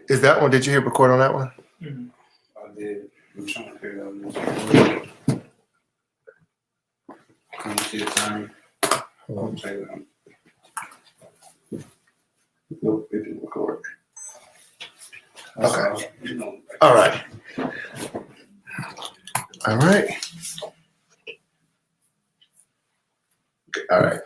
Is that one? Did you hit record on that one? Mm-hmm. I did. I'm trying to figure out. Can you see the time? Hold on. Check it out. Nope, it didn't record. Okay. All right. All right. All right.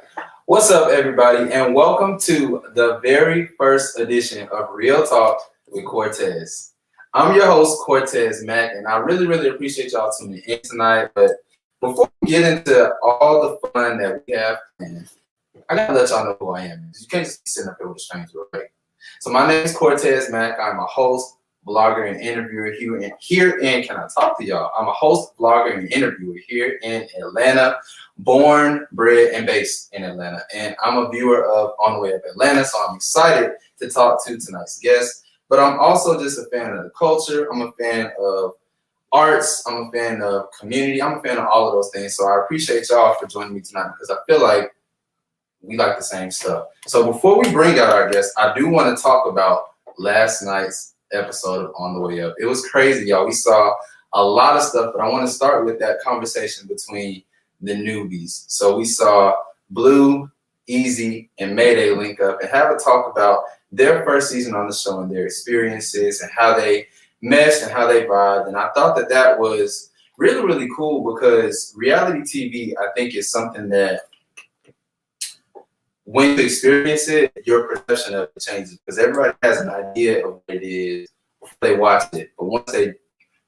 What's up, everybody, and welcome to the very first edition of Real Talk with Cortez. I'm your host, Cortez Mack, and I really appreciate y'all tuning in tonight. But before we get into all the fun that we have planned, I gotta let y'all know who I am. You can't just be sitting up here with a stranger, right? So my name is Cortez Mack. I'm a host, blogger, and interviewer here in, can I talk to y'all? I'm a host, blogger, and interviewer here in Atlanta, born, bred, and based in Atlanta. And I'm a viewer of On the Way Up Atlanta, so I'm excited to talk to tonight's guest. But I'm also just a fan of the culture. I'm a fan of arts. I'm a fan of community. I'm a fan of all of those things. So I appreciate y'all for joining me tonight because I feel like we like the same stuff. So before we bring out our guest, I do want to talk about last night's episode of On the Way Up. It was crazy, y'all. We saw a lot of stuff, but I want to start with that conversation between the newbies. So we saw Blue, Easy, and Mayday link up and have a talk about their first season on the show and their experiences and how they meshed and how they vibed. And I thought that that was really cool because reality TV, I think, is something that when you experience it, your perception of it changes because everybody has an idea of what it is before they watch it. But once they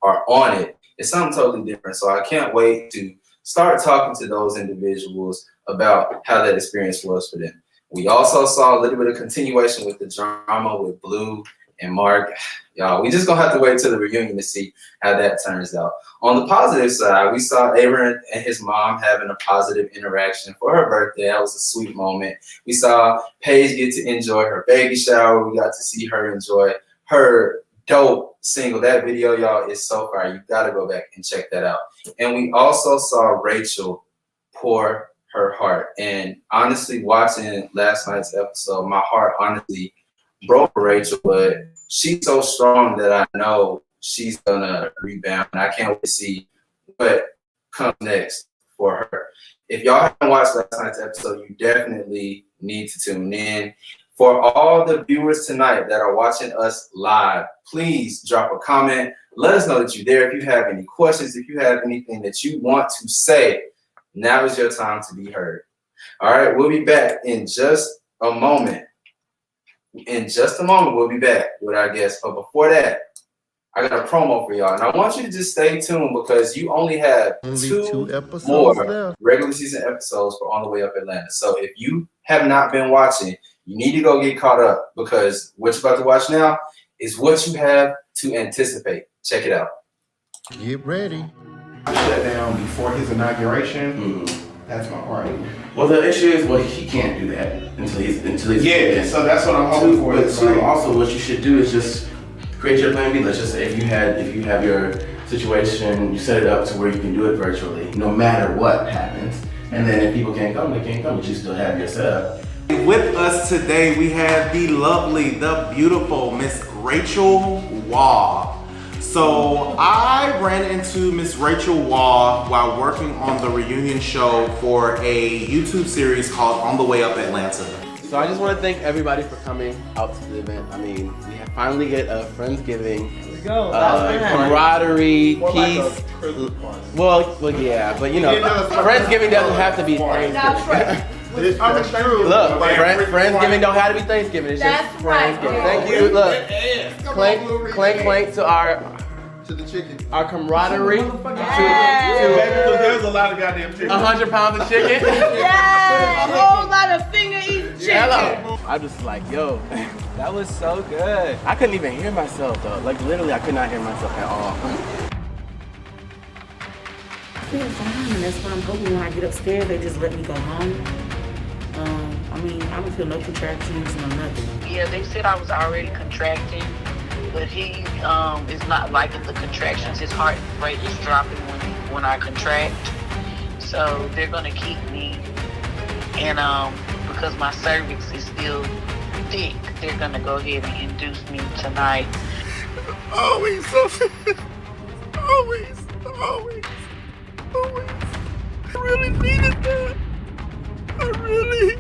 are on it, it's something totally different. So I can't wait to start talking to those individuals about how that experience was for them. We also saw a little bit of continuation with the drama with Blue and Mark. Y'all, we just gonna have to wait till the reunion to see how that turns out. On the positive side, we saw Abram and his mom having a positive interaction for her birthday. That was a sweet moment. We saw Paige get to enjoy her baby shower. We got to see her enjoy her dope single. That video, y'all, is so fire. You gotta go back and check that out. And we also saw Rachel pour her heart. And honestly, watching last night's episode, my heart honestly broke for Rachel, but she's so strong that I know she's gonna rebound. And I can't wait to see what comes next for her. If y'all haven't watched last night's episode, you definitely need to tune in. For all the viewers tonight that are watching us live, please drop a comment. Let us know that you're there. If you have any questions, if you have anything that you want to say, now is your time to be heard. All right, we'll be back in just a moment. In just a moment, we'll be back with our guest. But before that, I got a promo for y'all. And I want you to just stay tuned because you only have two more regular season episodes for On the Way Up Atlanta. So if you have not been watching, you need to go get caught up because what you're about to watch now is what you have to anticipate. Check it out. Get ready. Shut down before his inauguration. That's my party. Well, the issue is, he can't do that until he's Yeah, so that's what I'm hoping for. But also, what you should do is just create your plan B. Let's just say if you have your situation, you set it up to where you can do it virtually, no matter what happens. And then if people can't come, they can't come, but you still have your setup. With us today, we have the lovely, the beautiful Miss Rachel Waugh. So I ran into Miss Rachel Waugh while working on the reunion show for a YouTube series called On the Way Up Atlanta. So I just want to thank everybody for coming out to the event. I mean, we have finally get a Friendsgiving, camaraderie, peace. Well, yeah, but you know, Friendsgiving doesn't have to be Thanksgiving. Look, Friendsgiving don't have to be Thanksgiving. It's just Friendsgiving. Thank you. Look, clank to the chicken. Our camaraderie. Because there's a lot of goddamn chicken. 100 pounds of chicken. Yeah, a whole lot of finger-eating chicken. Hello. I'm just like, yo, that was so good. I couldn't even hear myself though. Like literally, I could not hear myself at all. I feel fine, and that's why I'm hoping when I get upstairs, they just let me go home. I mean, I don't feel no contractions, no nothing. Yeah, they said I was already contracting, but he is not liking the contractions. His heart rate is dropping when I contract. So they're gonna keep me, and because my cervix is still think they're gonna go ahead and induce me tonight. Always something. Always. I really needed that. I really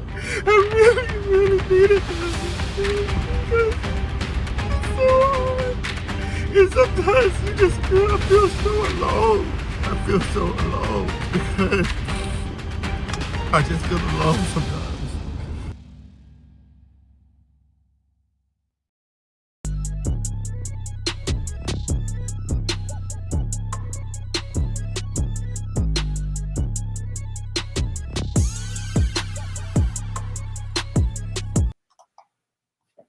needed that. It's so hard. And sometimes you just feel, I feel so alone. I feel so alone because I just feel alone sometimes.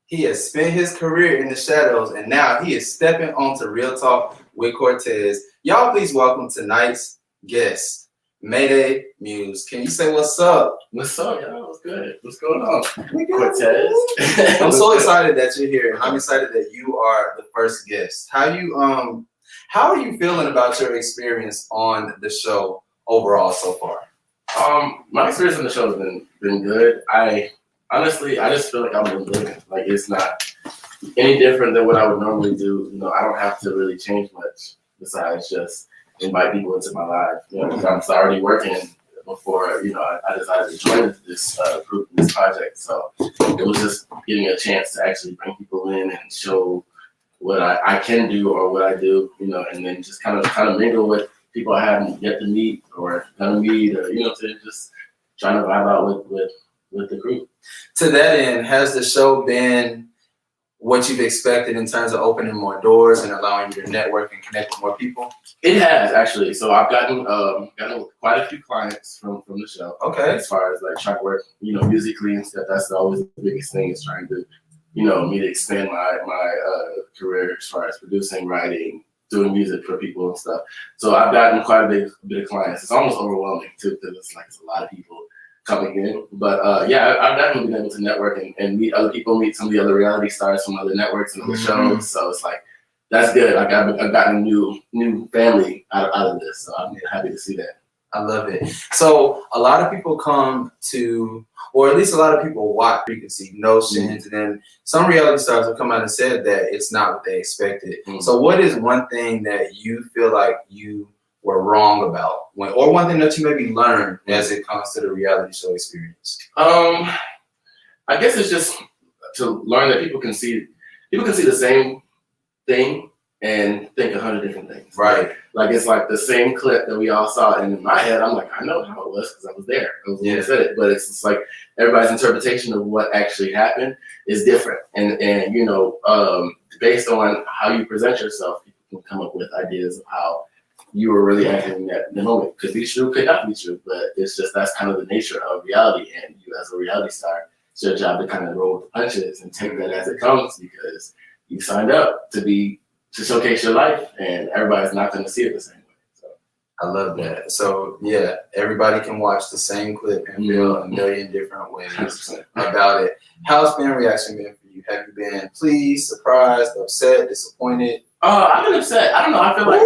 He has spent his career in the shadows, and now he is stepping onto Real Talk with Cortez. Y'all, please welcome tonight's guest, Mayday Muse. Can you say what's up? What's up, y'all? What's good? What's going on? Cortez. I'm so excited that you're here. I'm excited that you are the first guest. How are you feeling about your experience on the show overall so far? My experience on the show has been good. Honestly, I just feel like I'm living. Like, it's not any different than what I would normally do. You know, I don't have to really change much besides just invite people into my life. You know, I'm already working before, you know, I decided to join this group, this project. So it was just getting a chance to actually bring people in and show what I can do or what I do, you know, and then just kind of mingle with people I haven't yet to meet or gonna meet, or, you know, to just trying to vibe out with the group. To that end, has the show been what you've expected in terms of opening more doors and allowing you to network and connect with more people? It has, actually. So I've gotten quite a few clients from the show. Okay. As far as like trying to work, you know, musically and stuff. That's always the biggest thing, is trying to, you know, me to expand my career as far as producing, writing, doing music for people and stuff. So I've gotten quite a bit of clients. It's almost overwhelming too, because it's a lot of people coming in. But yeah, I've definitely been able to network and meet other people, meet some of the other reality stars from other networks and other shows. So it's like, that's good. Like, I've gotten a new family out of this. So I'm happy to see that. I love it. So a lot of people come to, or at least a lot of people watch Frequency Notions, and then some reality stars have come out and said that it's not what they expected. So what is one thing that you feel like you were wrong about, or one thing that you maybe learned as it comes to the reality show experience? I guess it's just to learn that people can see the same thing and think 100 different things. Right. Like it's like the same clip that we all saw, and in my head, I'm like, I know how it was because I was there. I was the one who said it. But it's just like everybody's interpretation of what actually happened is different, and you know, based on how you present yourself, people can come up with ideas of how you were really acting in that moment. Could be true, could not be true, but it's just that's kind of the nature of reality. And you, as a reality star, it's your job to kind of roll with the punches and take that as it comes, because you signed up to showcase your life, and everybody's not going to see it the same way. So I love that. So yeah, everybody can watch the same clip and feel a million different ways 100%. about it. How's fan reaction been for you? Have you been pleased, surprised, upset, disappointed? I've been upset. I don't know. I feel like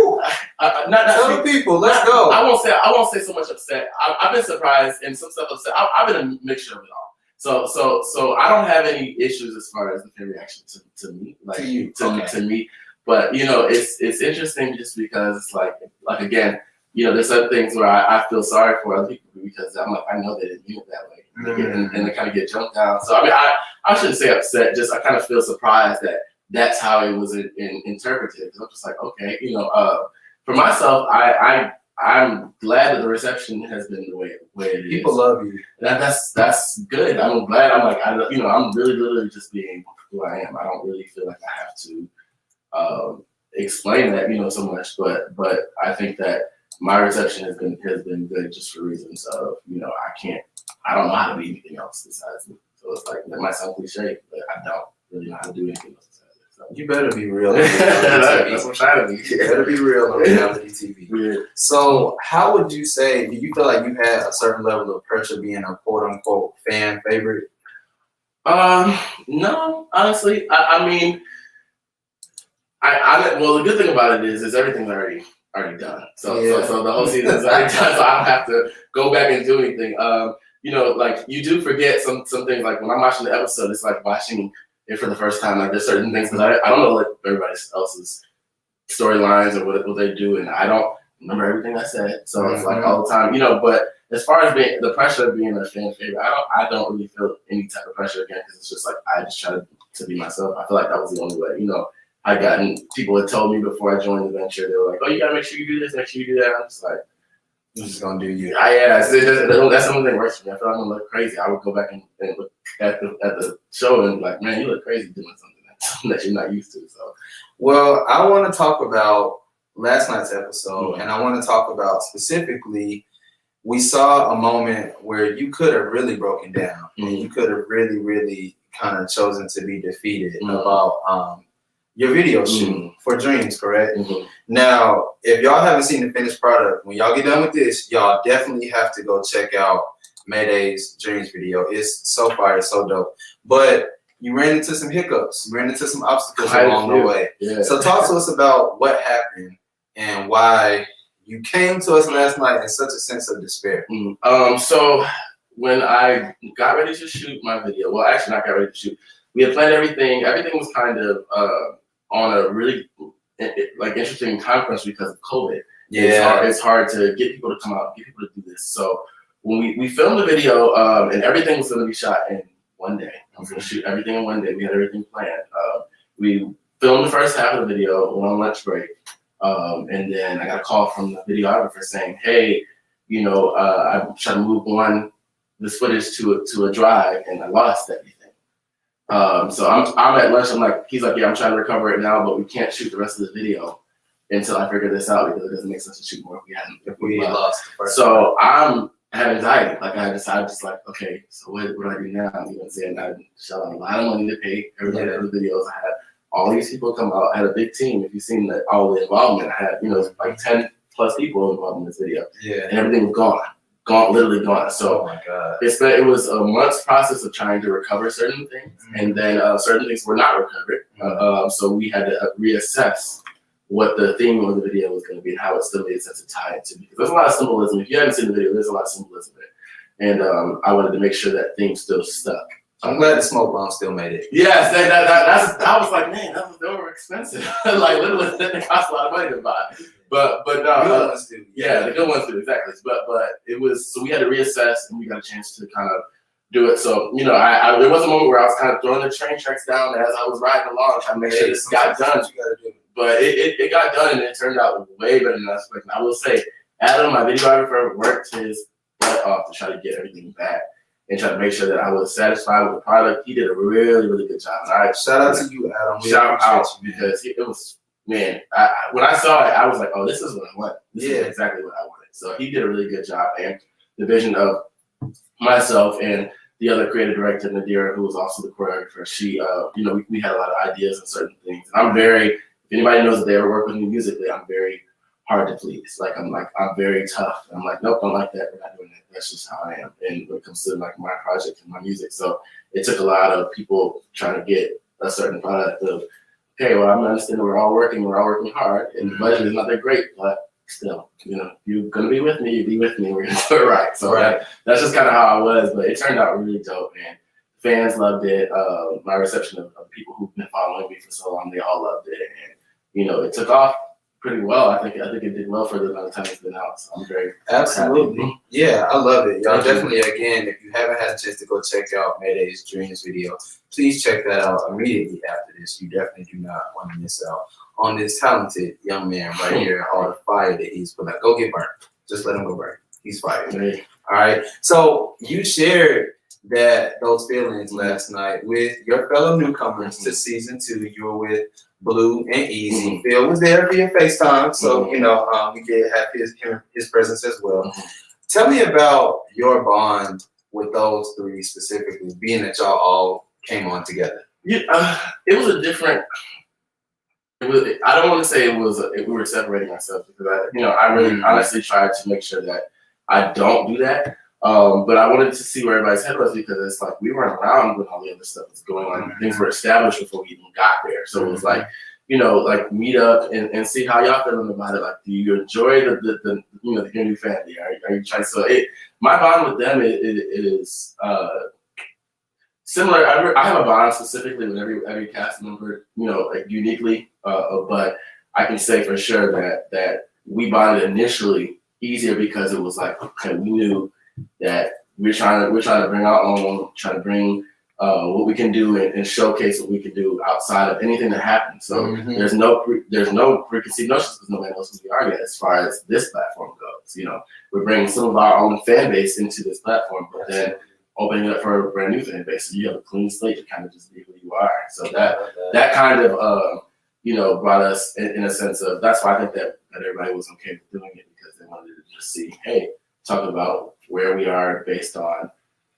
tell the people. Let's go. I won't say so much upset. I've been surprised and some stuff upset. I've been a mixture of it all. So I don't have any issues as far as the fan reaction to me, like to me. But you know, it's interesting just because it's like again, you know, there's other things where I feel sorry for other people because I'm like, I know they didn't mean it that way, and they kind of get jumped down. So I mean, I shouldn't say upset. Just I kind of feel surprised that that's how it was interpreted. I'm just like, okay, you know, for myself, I'm glad that the reception has been the way it is. People love you. That's good. I'm glad. I'm like, you know, I'm really literally just being who I am. I don't really feel like I have to explain that, you know, so much, but I think that my reception has been good just for reasons of, you know, I don't know how to be anything else besides me. So it's like, that might sound cliche, but I don't really know how to do anything else besides it. So you better be real. That's what I'm trying to be. You better be real on reality TV. Yeah. So how would you say, do you feel like you had a certain level of pressure being a quote unquote fan favorite? No, honestly, I mean, well, the good thing about it is everything's already done. So the whole season's already done, so I don't have to go back and do anything. you know, like you do forget some things. Like when I'm watching the episode, it's like watching it for the first time. Like there's certain things because I don't know like everybody else's storylines or what they do, and I don't remember everything I said. So it's like all the time, you know. But as far as being the pressure of being a fan favorite, I don't really feel any type of pressure again because it's just like I just try to be myself. I feel like that was the only way, you know. People had told me before I joined the venture, they were like, "Oh, you gotta make sure you do this, make sure you do that." I'm just like, I'm just gonna do you. that's the only thing that works for me. I feel like I'm gonna look crazy. I would go back and look at the show and be like, man, you look crazy doing something that you're not used to. So, well, I want to talk about last night's episode, and I want to talk about specifically. We saw a moment where you could have really broken down, and you could have really, really kind of chosen to be defeated about your video shoot for Dreams, correct? Now, if y'all haven't seen the finished product, when y'all get done with this, y'all definitely have to go check out Mayday's Dreams video. It's so fire, so dope. But you ran into some hiccups, you ran into some obstacles along the way. Yeah. So talk to us about what happened and why you came to us last night in such a sense of despair. So when I got ready to shoot my video, well, actually not got ready to shoot, we had planned everything. Everything was kind of on a really interesting time crunch because of COVID. Yeah, it's hard to get people to come out, get people to do this. So when we filmed the video, and everything was going to be shot in one day. I was going to shoot everything in one day. We had everything planned. We filmed the first half of the video, went on lunch break, and then I got a call from the videographer saying, "Hey, you know, I'm trying to move this footage to a drive, and I lost everything." So I'm at lunch. He's like, "Yeah, I'm trying to recover it now, but we can't shoot the rest of the video until I figure this out because it doesn't make sense to shoot more if we lost the first." So I had anxiety. Like I decided, just like, okay, so what do I do now? You know what I'm saying? I shelled out a lot of money to pay everybody for the videos. I had all these people come out. I had a big team. If you've seen all the involvement, I had, like 10 plus people involved in this video. Yeah. And everything was gone, literally gone. So oh my God. It was a month's process of trying to recover certain things, and then certain things were not recovered. So we had to reassess what the theme of the video was going to be and how it still made sense to tie it to. Because there's a lot of symbolism. If you haven't seen the video, there's a lot of symbolism in it. And I wanted to make sure that theme still stuck. I'm glad the smoke bomb still made it. Yes, I was like, man, they were expensive. Like literally, they cost a lot of money to buy. But no, the good ones do. Yeah, the good ones do, exactly. But it was, so we had to reassess and we got a chance to kind of do it. So, there was a moment where I was kind of throwing the train tracks down as I was riding along, trying to make sure this got done. But it got done and it turned out way better than I expected. I will say, Adam, my videographer, worked his butt off to try to get everything back and try to make sure that I was satisfied with the product. He did a really, really good job. Shout out to you, Adam. Shout out because it was, man, when I saw it, I was like, oh, this is what I want. This is exactly what I wanted. So he did a really good job. And the vision of myself and the other creative director, Nadira, who was also the choreographer, she, we had a lot of ideas and certain things. And if anybody knows that they ever work with me musically, I'm very hard to please. I'm very tough. I'm like, nope, don't like that. We're not doing that. That's just how I am. And when it comes to my project and my music. So it took a lot of people trying to get a certain product of, okay, well, I'm understanding we're all working hard, and the budget is not that great, but still, you're gonna be with me, you be with me, we're gonna do it right. So that's just kind of how I was, but it turned out really dope, man. Fans loved it. My reception of people who've been following me for so long, they all loved it, and it took off pretty well. I think it did well for the amount of time it's been out. So I'm very happy. Yeah, I love it. Y'all definitely, again, if you haven't had a chance to go check out Mayday's Dreams video, please check that out immediately after this. You definitely do not want to miss out on this talented young man right here, all the fire that he's put out. Go get burnt. Just let him go burn. He's fired. All right. So you shared those feelings last night with your fellow newcomers to season 2. You were with Blue and Easy. Phil was there via FaceTime, so we did have his presence as well. Tell me about your bond with those three specifically, being that y'all all came on together. Yeah, it was a different. I don't want to say we were separating ourselves because I really honestly tried to make sure that I don't do that. But I wanted to see where everybody's head was because it's like we weren't around when all the other stuff was going on. Things were established before we even got there. So it was like like meet up and see how y'all feeling about it. Like, do you enjoy the your new family? Are you trying? So my bond with them is similar. I have a bond specifically with every cast member, like uniquely. But I can say for sure that we bonded initially easier because it was like, okay, we knew that we're trying to bring our own, trying to bring what we can do and showcase what we can do outside of anything that happens. So there's no preconceived notions because nobody knows who we are yet as far as this platform goes. We're bringing some of our own fan base into this platform, but then opening it up for a brand new fan base. So you have a clean slate to kind of just be who you are. So that kind of brought us in a sense of, that's why I think that everybody was okay with doing it, because they wanted to just see, hey, talk about where we are based on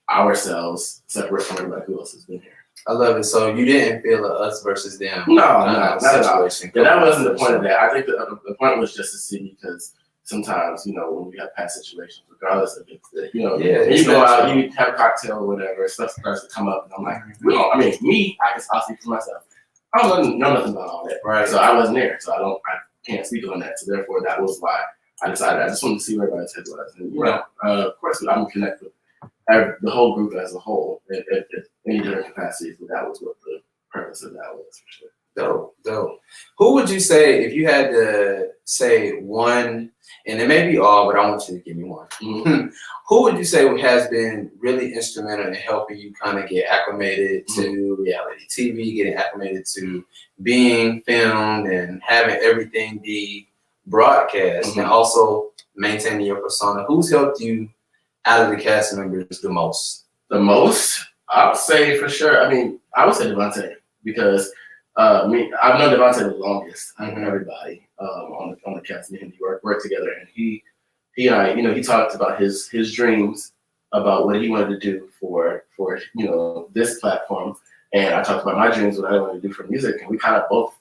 ourselves, separate from everybody who else has been here. I love it. So you didn't feel a us versus them? No, not at all. Yeah, that wasn't the point of that. I think the point was just to see, because sometimes, when we have past situations, regardless of it, you go out, you have a cocktail or whatever, stuff starts to come up, and I'm like, I'll speak for myself. I don't know nothing about all that. Right. So I wasn't there, so I can't speak on that. So therefore, that was why I decided I just wanted to see where everybody's head was. And, of course, I'm connected with the whole group as a whole at any different capacities, but that was what the purpose of that was, for sure. Dope. Who would you say, if you had to say one, and it may be all, but I want you to give me one. Who would you say has been really instrumental in helping you kind of get acclimated to reality TV, getting acclimated to being filmed and having everything be broadcast, and also maintaining your persona? Who's helped you out of the cast members the most? The most? I would say for sure. I would say Devontae, because I've known Devontae the longest out of everybody on the cast. Me and he worked together, and he and I, he talked about his dreams about what he wanted to do for this platform, and I talked about my dreams, what I wanted to do for music, and we kind of both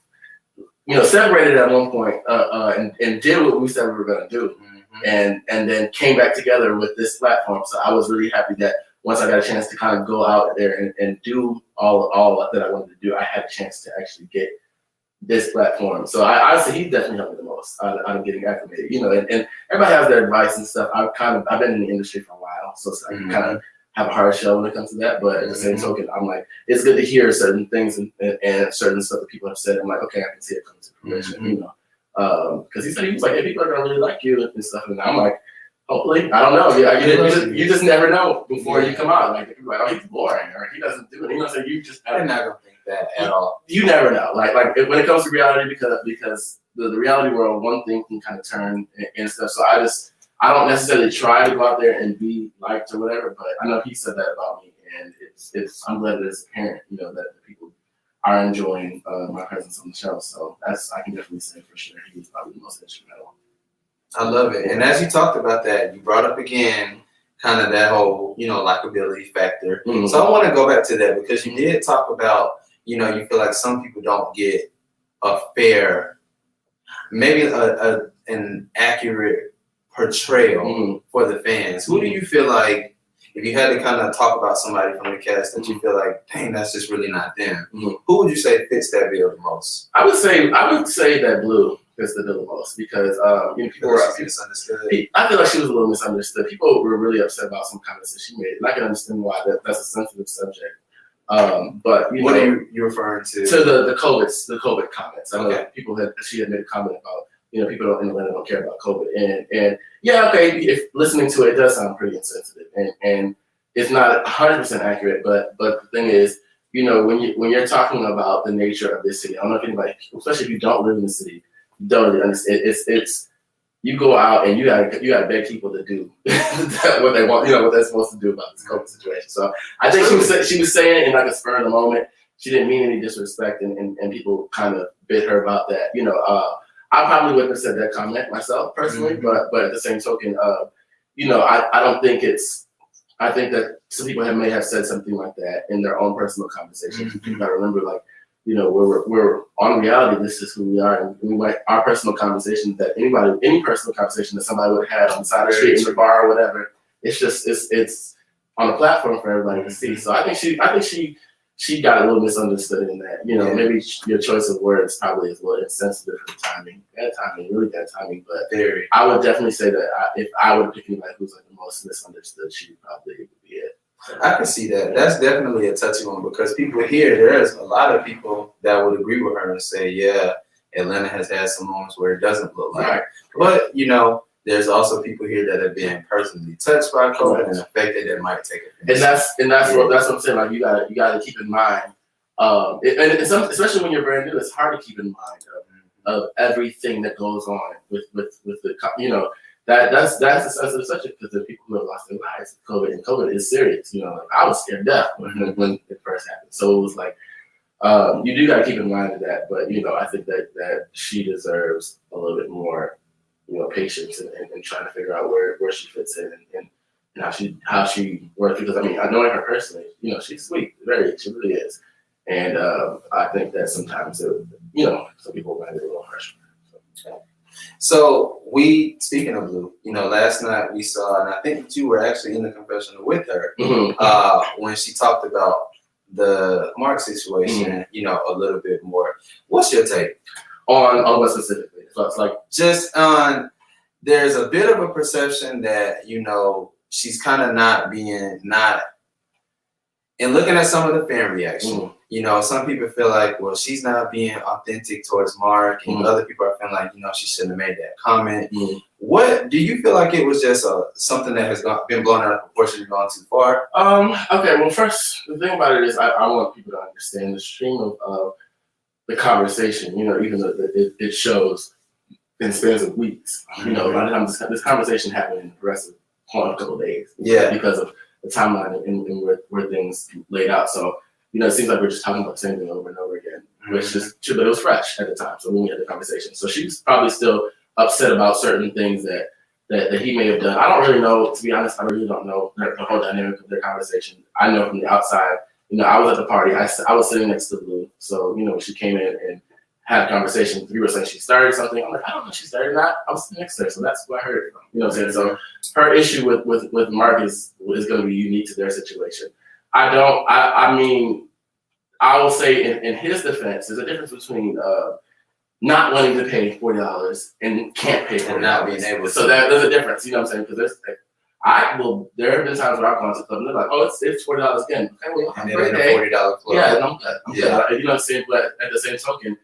separated at one point and did what we said we were going to do, and then came back together with this platform. So I was really happy that once I got a chance to kind of go out there and do all that I wanted to do, I had a chance to actually get this platform. So I say he definitely helped me the most out of getting acclimated. And everybody has their advice and stuff. I've been in the industry for a while, so I can kind of have a hard shell when it comes to that. But at the same token, I'm like, it's good to hear certain things and certain stuff that people have said. I'm like, okay, I can see it come to fruition. Because he said, he was like, hey, people are gonna really like you and stuff. And I'm like, hopefully, I don't know. You just never know before you come out. Like, people are like, oh, he's boring, or he doesn't do it. So you just I'm not gonna think that at all. You never know. Like when it comes to reality, because the reality world, one thing can kind of turn and stuff. So I don't necessarily try to go out there and be liked or whatever. But I know he said that about me, and I'm glad that it's apparent, that the people are enjoying my presence on the show. So I can definitely say for sure he was probably the most instrumental. I love it. And as you talked about that, you brought up again kind of that whole, likability factor. So I want to go back to that, because you did talk about, you feel like some people don't get a fair, maybe an accurate portrayal for the fans. Who do you feel like, if you had to kind of talk about somebody from the cast that you feel like, dang, that's just really not them, who would you say fits that bill the most? I would say that Blue fits the bill the most, because people were misunderstood. I feel like she was a little misunderstood. People were really upset about some comments that she made, and I can understand why. That's a sensitive subject. But what are you referring to? To the COVID comments. I know she had made a comment about people in Atlanta don't care about COVID, and yeah, okay, if listening to it does sound pretty insensitive, and it's not 100% accurate, but the thing is, when you're talking about the nature of this city, I don't know if anybody, especially if you don't live in the city, don't really understand. It's you go out and you gotta beg people to do what they want, what they're supposed to do about this COVID situation. So I think she was saying in like a spur of the moment. She didn't mean any disrespect, and people kind of bit her about that. I probably wouldn't have said that comment myself personally, but at the same token, I don't think I think that some people may have said something like that in their own personal conversations. You gotta remember, like, we're on reality. This is who we are, and our personal conversations that any personal conversation that somebody would have had on the side of the street, in the bar, or whatever. It's just it's on a platform for everybody to see. So I think she she got a little misunderstood in that, maybe your choice of words probably is a little insensitive for timing. Bad timing, really bad timing. But I would definitely say that if I would pick anybody who's like the most misunderstood, she probably would be it. I can see that. That's definitely a touchy one because people here, there's a lot of people that would agree with her and say, yeah, Atlanta has had some moments where it doesn't look like it. But, there's also people here that have been personally touched by COVID and affected that might take offense. And that's what I'm saying. Like you gotta keep in mind, especially when you're brand new, it's hard to keep in mind of everything that goes on with the that's such a because the people who have lost their lives with COVID, and COVID is serious. I was scared to death when it first happened. So it was like you do gotta keep in mind of that. But I think that she deserves a little bit more patience and trying to figure out where she fits in and how she works, because I knowing her personally, she's sweet, she really is, and I think that sometimes some people might be a little harsh. So speaking of Blue, last night we saw, and I think you were actually in the confessional with her when she talked about the Mark situation, a little bit more. What's your take on what specifically? So it's like just on, there's a bit of a perception that, she's kind of not, and looking at some of the fan reaction, some people feel like, well, she's not being authentic towards Mark, and other people are feeling like, she shouldn't have made that comment. What do you feel like it was just something that has been blown out of proportion and gone too far? Okay, well, first, the thing about it is I want people to understand the stream of the conversation, even though it shows in spans of weeks. A lot of times this conversation happened in the rest of a couple of days. Yeah. Because of the timeline and where things laid out. So, it seems like we're just talking about the same thing over and over again. Which is true, but it was fresh at the time. So when we had the conversation. So she's probably still upset about certain things that he may have done. I don't really know, to be honest, I really don't know the whole dynamic of their conversation. I know from the outside, I was at the party. I was sitting next to Blue. So, when she came in and had a conversation, we were saying she started something. I'm like, I don't know if she started or not. I was sitting next to her, so that's what I heard from. You know what I'm saying? So her issue with Mark is going to be unique to their situation. I will say in his defense, there's a difference between not wanting to pay $40 and can't pay $40 and not being able to. So there's a difference, you know what I'm saying? Because there have been times where I've gone to the club and they're like, oh, it's $40 again. Okay, well, and then a $40 club. Yeah, and I'm good. You know what I'm saying? But at the same token,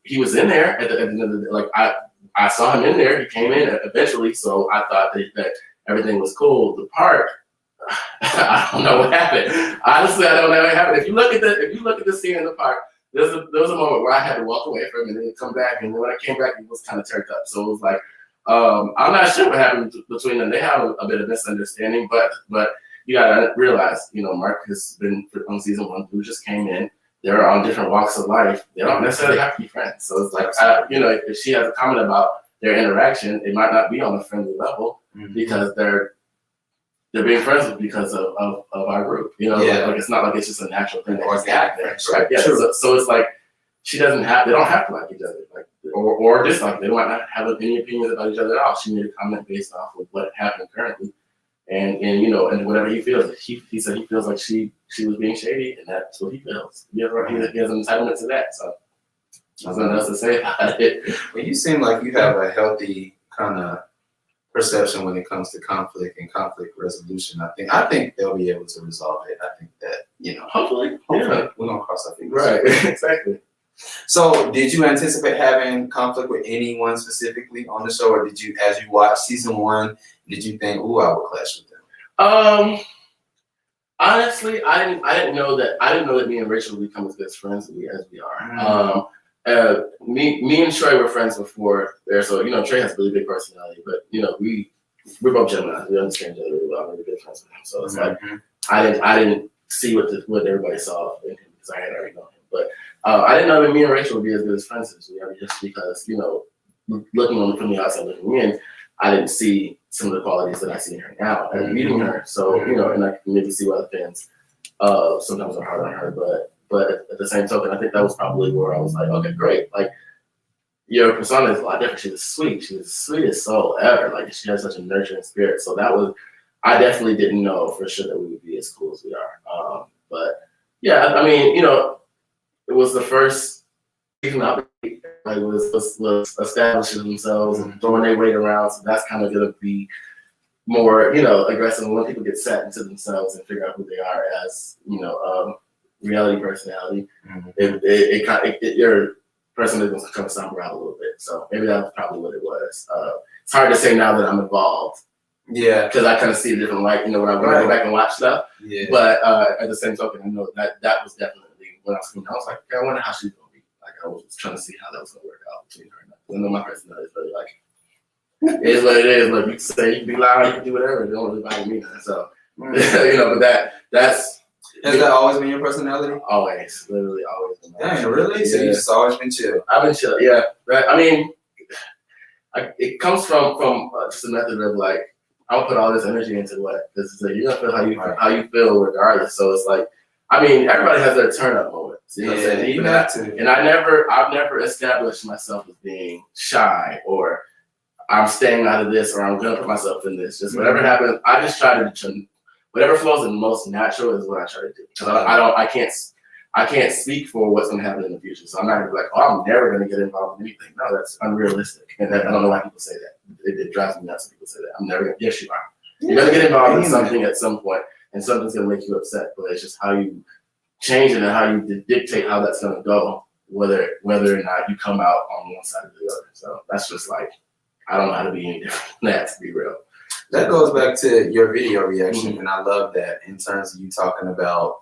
he was in there at the end of the day. Like I saw him in there. He came in eventually, so I thought that everything was cool. The park, I don't know what happened. Honestly, I don't know what happened. If you look at the scene in the park, there was a moment where I had to walk away from him and then come back. And then when I came back, he was kind of turned up. So it was like, I'm not sure what happened between them. They have a bit of misunderstanding, but you gotta realize, Mark has been on season 1. Blue just came in. They're on different walks of life. They don't necessarily have to be friends. So it's like, if she has a comment about their interaction, it might not be on a friendly level because they're being friends because of our group. Like it's not like it's just a natural thing that just happens. Right? Yeah. So it's like they don't have to like each other, like or dislike. They might not have any opinions about each other at all. She made a comment based off of what happened currently. And whatever he feels, he said he feels like she was being shady, and that's what he feels. He has an entitlement to that. So there's nothing else to say about it. Well, you seem like you have a healthy kind of perception when it comes to conflict and conflict resolution. I think they'll be able to resolve it. I think that hopefully we're gonna cross our fingers. Right, exactly. So, did you anticipate having conflict with anyone specifically on the show, or did you, as you watched season 1, did you think, "Ooh, I would clash with them"? Honestly, I didn't know that me and Rachel would become as good friends as we are. Me and Trey were friends before there, so Trey has a really big personality, but we're both Gemini. We understand each other really well. I'm really good friends with him, so it's like I didn't see what everybody saw in him because I had already known him, but. I didn't know that me and Rachel would be as good as friends as we are, just because, looking on from the outside looking in, I didn't see some of the qualities that I see in her now and meeting her. So, and I can maybe see why the fans sometimes are hard on her. But at the same token, I think that was probably where I was like, okay, great. Like, your persona is a lot different. She's the sweetest soul ever. Like, she has such a nurturing spirit. So I definitely didn't know for sure that we would be as cool as we are. But Yeah, I mean, it was the first speaking out, like was establishing themselves and throwing their weight around. So that's kind of gonna be more, aggressive when people get set into themselves and figure out who they are as, reality personality. Your personality is gonna come somber out a little bit. So maybe that's probably what it was. It's hard to say now that I'm involved. Yeah, because I kind of see a different light, when I go back and watch stuff. Yeah. But at the same token, I know that was definitely when I was screaming. I was like, okay, I wonder how she's gonna be. Like I was trying to see how that was gonna work out between her and I know my personality is really like it is what it is. Like you can say, you can be loud, you can do whatever. It don't really bother me. So but that's. Has that always been your personality? Always, literally always. Dang, really? Yeah. So you just always been chill? I've been chill. Yeah. Right. I mean, it comes from just a method of like. I'll put all this energy into what this is. You're gonna feel how you feel regardless. So it's like, I mean, everybody has their turn up moments. You know what I'm saying? Even that too. And I've never established myself as being shy or I'm staying out of this or I'm gonna put myself in this. Just whatever happens, I just try to whatever flows the most natural is what I try to do. Because I can't speak for what's gonna happen in the future. So I'm not gonna be like, oh, I'm never gonna get involved in anything. No, that's unrealistic. And I don't know why people say that. It drives me nuts when people say that. I'm never gonna. Yes, you are. You're gonna get involved in something at some point, and something's gonna make you upset. But it's just how you change it and how you dictate how that's gonna go, whether or not you come out on one side or the other. So that's just like, I don't know how to be any different than that, to be real. That goes back to your video reaction, and I love that in terms of you talking about,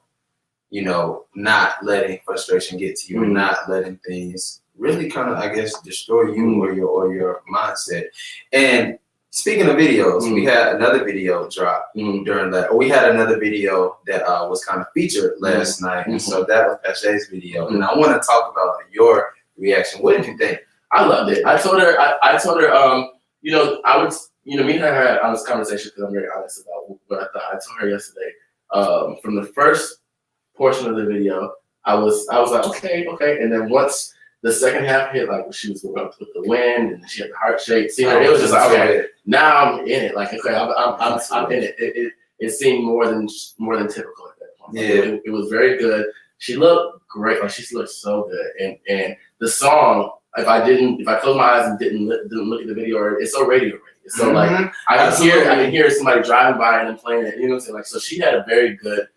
not letting frustration get to you and not letting things really kind of, I guess, destroy you or your mindset. And speaking of videos, we had another video drop during that, or we had another video that was kind of featured last night. And so that was Pache's video. And I want to talk about your reaction. What did you think? I loved it. I told her, I would, me and her had an honest conversation because I'm very honest about what I thought. I told her yesterday, from the first portion of the video, I was like, okay. And then once the second half hit, like she was going up with the wind and she had the heart shape. It was just like, okay, now I'm in it. Like, okay, I'm in it. It seemed more than typical at that point. Yeah, it was very good. She looked great. Like she looked so good. And the song, if I closed my eyes and didn't look at the video, it's so radio ready. It's so like I can hear somebody driving by and then playing it. You know what I'm saying? Like, so she had a very good.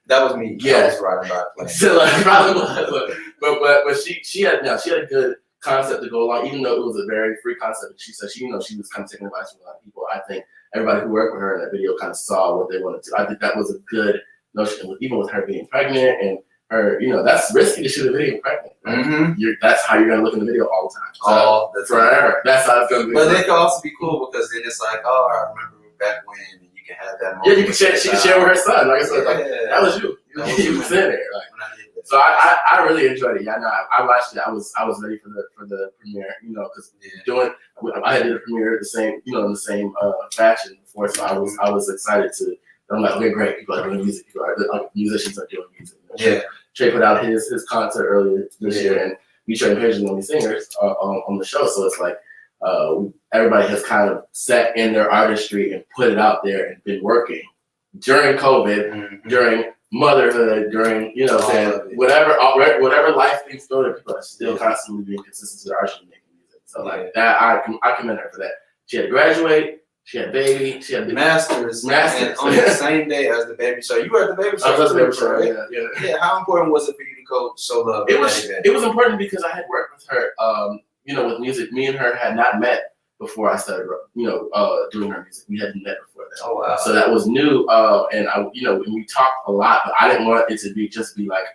That was me. Yeah, I was riding by playing. So like, probably was, but she had a good concept to go along, even though it was a very free concept. She said she was kind of taking advice from a lot of people. I think everybody who worked with her in that video kind of saw what they wanted to. I think that was a good notion, even with her being pregnant and her, that's risky to shoot a video pregnant. Right? That's how you're gonna look in the video all the time. Forever. That's how it's gonna be. But it can also be cool because then it's like, oh, I remember back when. You can have that moment. Yeah, you can share. She can share with her son. Like I said, that was you. You was in there. Like, so I really enjoyed it. Yeah, I watched it. I was ready for the premiere. Because I did a premiere the same in the same fashion before. So I was excited to. I'm like, okay, great. People are doing music. Musicians are doing music. Yeah. Trey put out his concert earlier this year, and we trained Paige and singers on the show. So it's like. Everybody has kind of set in their artistry and put it out there and been working during COVID, during motherhood, during whatever life things throw at people are still constantly being consistent to their artistry and making music. So like that, I commend her for that. She had to graduate, she had baby, she had the masters and on the same day as the baby show. You were at the baby show. I was at the baby show, right? Yeah. How important was it for you to go show love? It was important because I had worked with her. With music, me and her had not met before I started, doing her music. We hadn't met before that. Oh wow! So that was new, and we talked a lot, but I didn't want it to be like,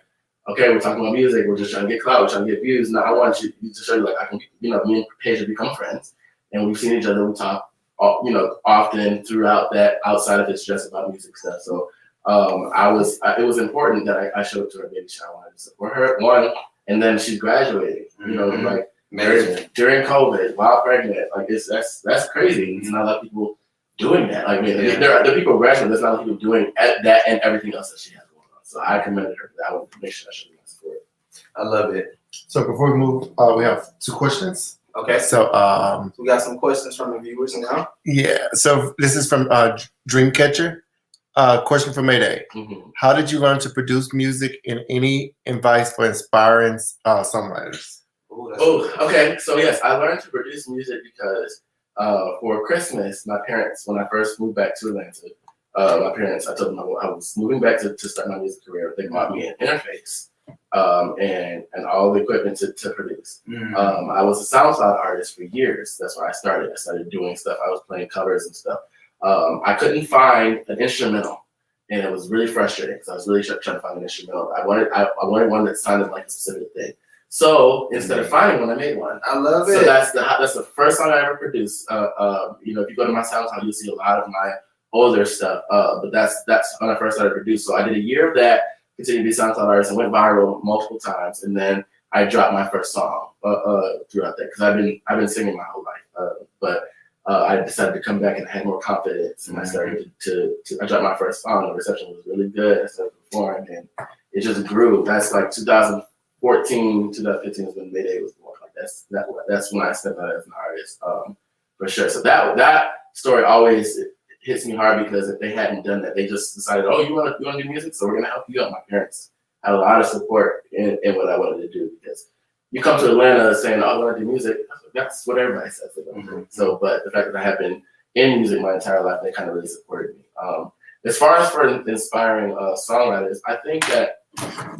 okay, we're talking about music, we're just trying to get clout, we're trying to get views. No, I want you to show you like I can, me and Paige have become friends, and we've seen each other. We talk, often throughout that. Outside of it's just about music stuff. So, it was important that I showed up to her baby shower. I wanted to support her one, and then she's graduating. Like. During COVID, while pregnant, like that's crazy. It's not a lot of people doing that. Like there are people graduating. There's not a lot of people doing that and everything else that she has going on. So I commended her for that. I wanted to make sure I showed my support. I love it. So before we move, we have 2 questions. Okay. So we got some questions from the viewers now. Yeah. So this is from Dreamcatcher. Question for Mayday. How did you learn to produce music, and any advice for inspiring songwriters? Okay. So yes, I learned to produce music because for Christmas, my parents, when I first moved back to Atlanta, I told them I was moving back to start my music career. They bought me an interface and all the equipment to produce. I was a SoundCloud artist for years. That's where I started. I started doing stuff. I was playing covers and stuff. I couldn't find an instrumental, and it was really frustrating because I was really trying to find an instrumental. I wanted one that sounded like a specific thing. So instead of finding one, I made one. I love it. So that's the first song I ever produced. If you go to my SoundCloud, you'll see a lot of my older stuff. But that's when I first started producing. So I did a year of that, continued to be SoundCloud artist, and went viral multiple times. And then I dropped my first song throughout that because I've been singing my whole life. But I decided to come back and had more confidence, and I started I dropped my first song. The reception was really good. I started performing, and it just grew. That's like 2014, 2015 is when Mayday was born. Like that's when I stepped out as an artist, for sure. So that story always hits me hard because if they hadn't done that, they just decided, oh, you want to do music, so we're gonna help you out. My parents had a lot of support in what I wanted to do because you come to Atlanta saying, oh, I want to do music. That's what everybody says. So, but the fact that I have been in music my entire life, they kind of really supported me. As far as for inspiring songwriters, I think that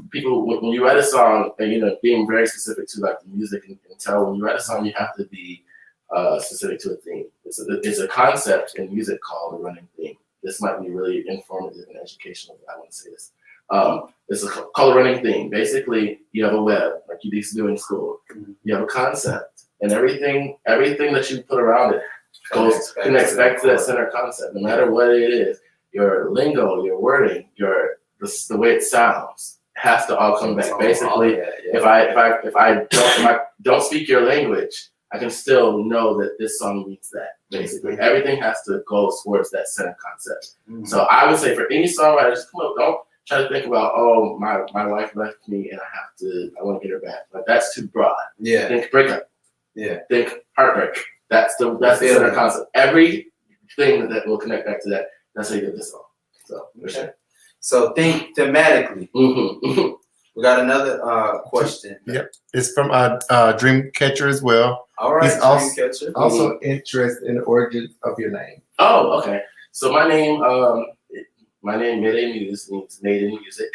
people, when you write a song, and being very specific to like the music and tell, when you write a song, you have to be specific to a theme. It's a concept in music called a running theme. This might be really informative and educational, but I want to say this. It's called a running theme. Basically, you have a web, like you used to do in school. You have a concept, and everything that you put around it connects back to that center concept, no matter what it is. Your lingo, your wording, the way it sounds has to all come back. Basically, if I don't speak your language, I can still know that this song means that. Basically, everything has to go towards that center concept. So I would say for any songwriter, just come up, don't try to think about, oh, my wife left me and I want to get her back. Like that's too broad. Yeah. Think breakup. Yeah. Think heartbreak. That's the center concept. Everything that will connect back to that. That's how you get this song. So for sure. So think thematically. We got another question. Yep, it's from Dreamcatcher as well. All right, Dreamcatcher. Also interested in the origins of your name. Oh, okay. So my name Mayday Muse means made in music.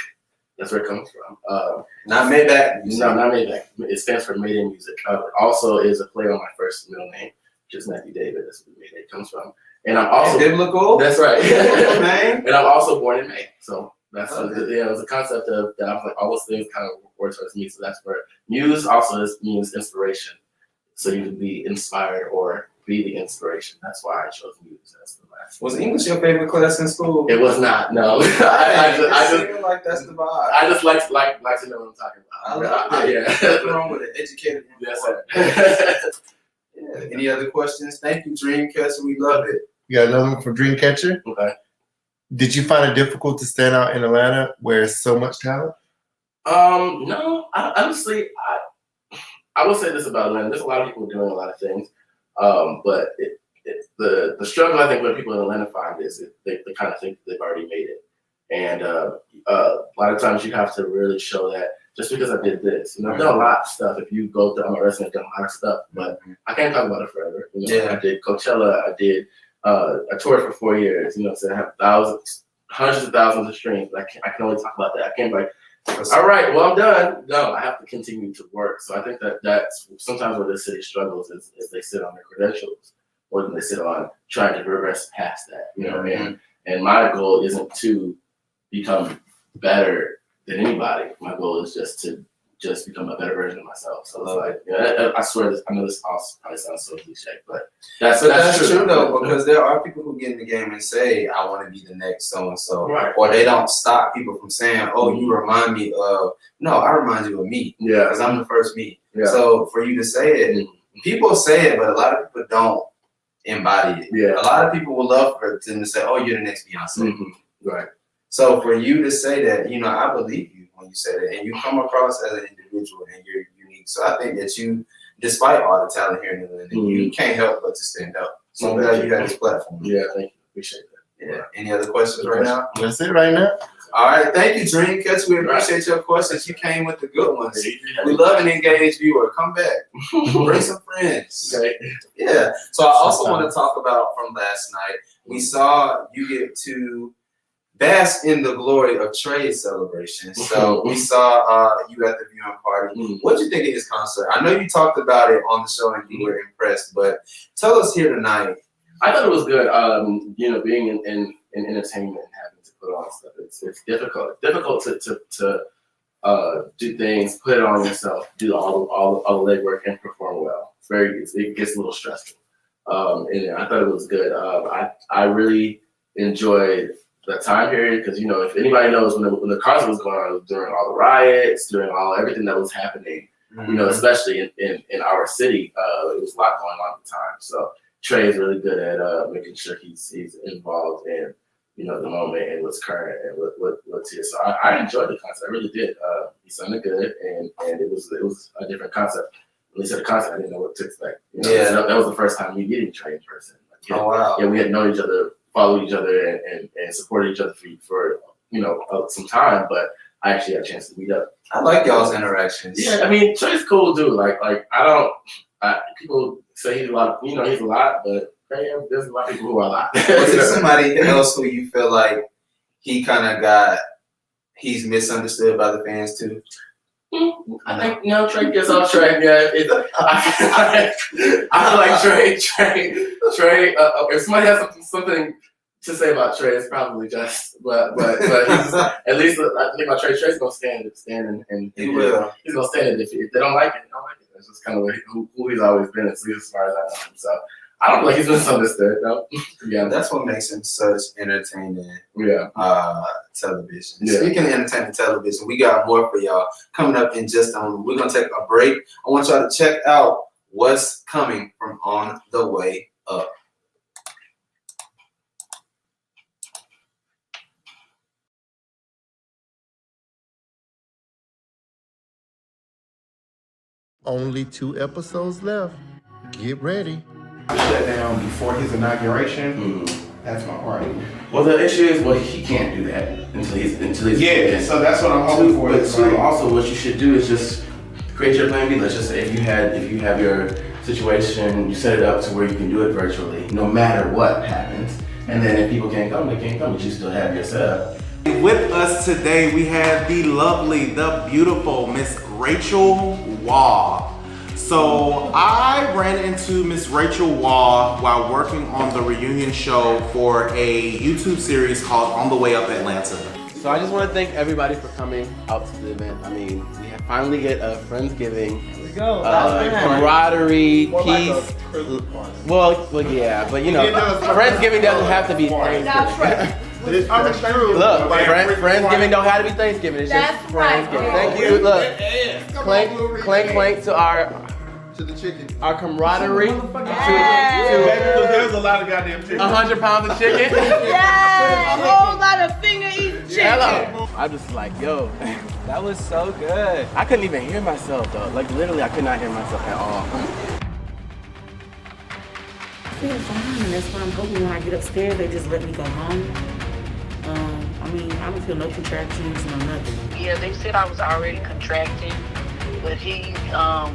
That's where it comes from. Not Maybach. No, not Maybach. It stands for Made in Music. Also is a play on my first middle name, which is Matthew David. That's where Mayday comes from. And I'm also biblical. That's right. And I'm also born in May. So that's it was a concept of that. I was like, all those things kind of work towards me. So that's where Muse also means inspiration. So you can be inspired or be the inspiration. That's why I chose Muse as the last. Was English your favorite class in school? It was not. No. I just feel like that's the vibe. I just like to know what I'm talking about. I love it. Yeah. Nothing wrong with it. Educated. Yes, sir. Yeah. Any other questions? Thank you, Dreamcatcher. We love it. You got another one from Dreamcatcher? Okay. Did you find it difficult to stand out in Atlanta where there's so much talent? No. Honestly, I will say this about Atlanta. There's a lot of people doing a lot of things. But the struggle I think what people in Atlanta find is they kind of think they've already made it. And a lot of times you have to really show that just because I did this. I've done a lot of stuff. If you go through my resume, I've done a lot of stuff, but I can't talk about it forever. I did Coachella, I did I toured for 4 years, so I have hundreds of thousands of streams, but I can only talk about that. I can't be like, all right, well, I'm done. No, I have to continue to work. So I think that's sometimes where the city struggles is they sit on their credentials more than they sit on trying to progress past that, and my goal isn't to become better than anybody. My goal is just to become a better version of myself. So it's like, I swear this, I know this probably sounds so cliche, but that's true though, because there are people who get in the game and say, I want to be the next so-and-so. Right. Or they don't stop people from saying, oh, you remind me of, no, I remind you of me. Yeah. Because I'm the first me. Yeah. So for you to say it, people say it, but a lot of people don't embody it. Yeah. A lot of people would love for them to say, oh, you're the next Beyonce. Right. So for you to say that, I believe you when you say that, and you come across as an individual and you're unique. So I think that you, despite all the talent here in Atlanta, you can't help but to stand up. So I'm glad you got this platform. Yeah, thank you. Appreciate that. Yeah. Any other questions right now? That's it right now. All right. Thank you, Dreamcatcher. We appreciate your questions. You came with the good ones. We love an engaged viewer. Come back. Bring some friends. Okay. Yeah. So I also want to talk about from last night. We saw you get to bask in the glory of Trey's celebration. So we saw you at the viewing party. What did you think of his concert? I know you talked about it on the show and you were impressed, but tell us here tonight. I thought it was good. You know, being in entertainment and having to put on stuff, it's difficult. Difficult to do things, put it on yourself, do all the legwork and perform well. It gets a little stressful. And I thought it was good. I really enjoyed the time period because, you know, if anybody knows when the concert was going on, it was during all the riots, during everything that was happening. You know, especially in our city, it was a lot going on at the time. So Trey is really good at making sure he's involved in, you know, the moment and what's current and what's here. So I enjoyed the concert. I really did. He sounded good, and it was a different concept. When he said the concert, I didn't know what to expect. You know? Yeah, that was the first time we meeting Trey in person. Like, oh wow. Yeah, we had known each other, followed each other, and supported each other for you know some time, but I actually had a chance to meet up. I like y'all's interactions. Yeah, I mean Trey's cool dude. Like people say he's a lot. You know, he's a lot, but there's a lot of people who are a lot. Was there somebody else who you feel like he's misunderstood by the fans too? I think Trey gets off track. Yeah, I feel like Trey. If somebody has something to say about Trey, it's probably just. But he's, at least I think about Trey's gonna stand and he will. He's gonna stand. If they don't like it, they don't like it. That's just kind of who he's always been, at least as far as I know him. So I don't feel like he's misunderstood. No, yeah, that's what makes him such entertaining. Yeah. Television. Yeah. Speaking of entertaining television, we got more for y'all coming up in just a moment. We're gonna take a break. I want y'all to check out what's coming from On the Way Up. Only 2 episodes left. Get ready. Shut down before his inauguration. That's my party. Well, the issue is, he can't do that until he's yeah. So that's what I'm hoping for. But also, what you should do is just create your plan B. Let's just say if you have your situation, you set it up to where you can do it virtually, no matter what happens. And then if people can't come, they can't come. But you still have your setup. With us today, we have the lovely, the beautiful Miss Rachel Waugh. So I ran into Miss Rachel Waugh while working on the reunion show for a YouTube series called On the Way Up Atlanta. So I just want to thank everybody for coming out to the event. I mean, we finally get a Friendsgiving, camaraderie, peace. Well, yeah, but you know, Friendsgiving doesn't have to be Thanksgiving. Look, Friendsgiving don't have to be Thanksgiving. It's just Friendsgiving. Thank you. Look, clank to the chicken. Our camaraderie. Because there's a lot of goddamn chicken. 100 pounds of chicken. Yeah, a whole lot of finger eating chicken. Hello. I'm just like, yo, That was so good. I couldn't even hear myself though. Like literally, I could not hear myself at all. I feel fine, and that's why I'm hoping when I get upstairs, they just let me go home. I mean, I don't feel no contractions, no nothing. Yeah, they said I was already contracting, but he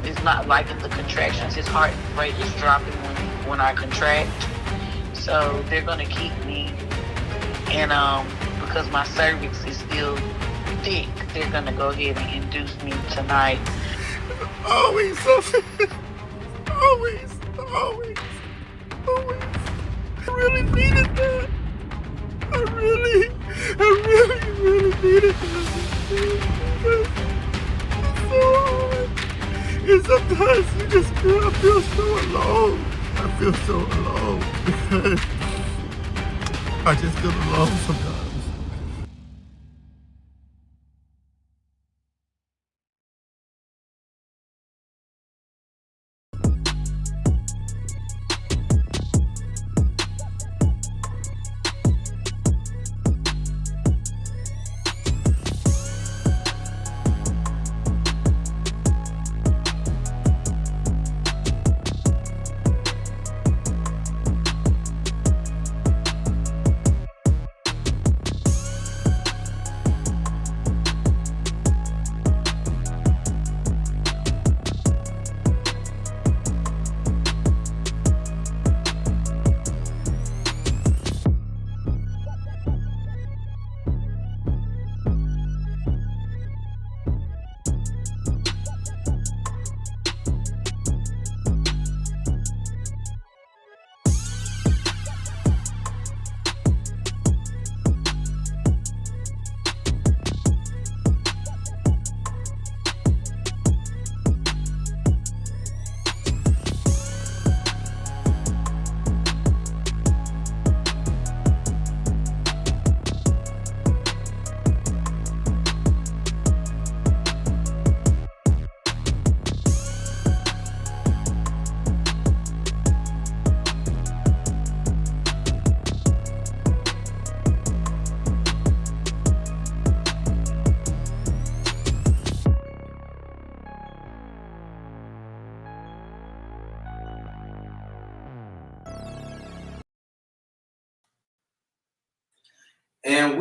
is not liking the contractions. His heart rate is dropping when I contract. So they're gonna keep me, and because my cervix is still thick, they're gonna go ahead and induce me tonight. Always something. Always. I really needed that. I really needed that. It's so hard. And sometimes you just feel, I feel so alone. I feel so alone because I just feel alone sometimes.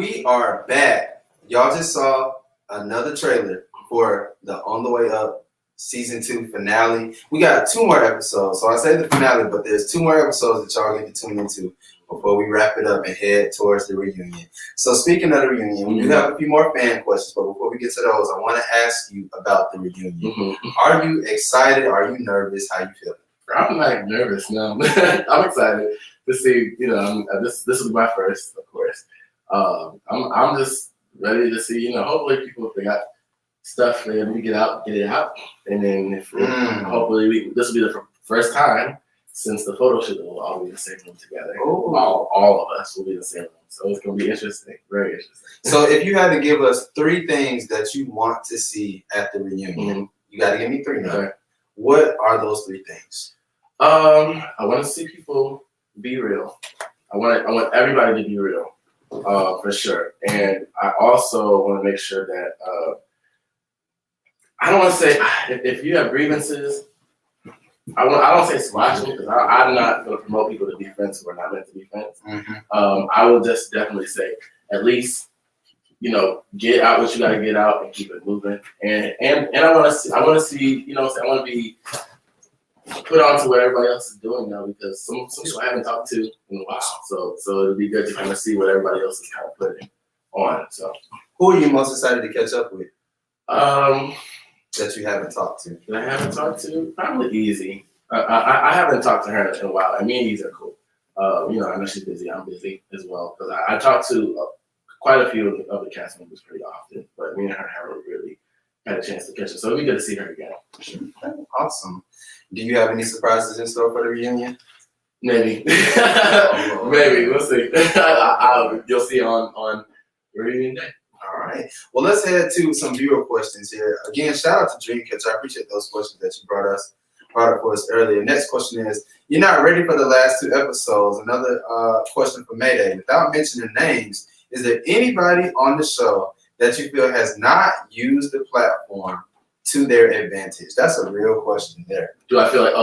we are back. Y'all just saw another trailer for the On the Way Up season 2 finale. We got 2 more episodes. So I say the finale, but there's 2 more episodes that y'all get to tune into before we wrap it up and head towards the reunion. So speaking of the reunion, we do have a few more fan questions, but before we get to those, I want to ask you about the reunion. Are you excited? Are you nervous? How you feeling? I'm like nervous now. I'm excited to see. You know, this will be my first, of course. I'm just ready to see. You know, hopefully people, if they got stuff for them to get it out, and then if hopefully this will be the first time since the photo shoot that we'll all be in the same room together. All of us will be in the same room, so it's gonna be interesting, very interesting. So if you had to give us 3 things that you want to see at the reunion, you got to give me 3 now. Okay. What are those 3 things? I want to see people be real. I want everybody to be real, for sure. And I also want to make sure that I don't want to say if you have grievances, I don't say squash them because I'm not going to promote people to be friends who are not meant to be friends. I will just definitely say at least, you know, get out what you got to get out and keep it moving. And I want to see, you know, I want to be put on to what everybody else is doing now because some people I haven't talked to in a while. So it'll be good to kind of see what everybody else is kind of putting on. So who are you most excited to catch up with? That you haven't talked to. That I haven't talked to? Probably Easy. I haven't talked to her in a while. And me and Easy are cool. You know, I know she's busy. I'm busy as well. Because I talked to quite a few of the cast members pretty often. But me and her haven't really had a chance to catch her. So it'll be good to see her again. Sure. Awesome. Do you have any surprises in store for the reunion? Maybe. Maybe. We'll see. You'll see on reunion day. All right. Well, let's head to some viewer questions here. Again, shout out to Dreamcatcher. I appreciate those questions that you brought up for us earlier. Next question is, you're not ready for the last 2 episodes. Another question for Mayday. Without mentioning names, is there anybody on the show that you feel has not used the platform to their advantage? That's a real question there. Do I feel like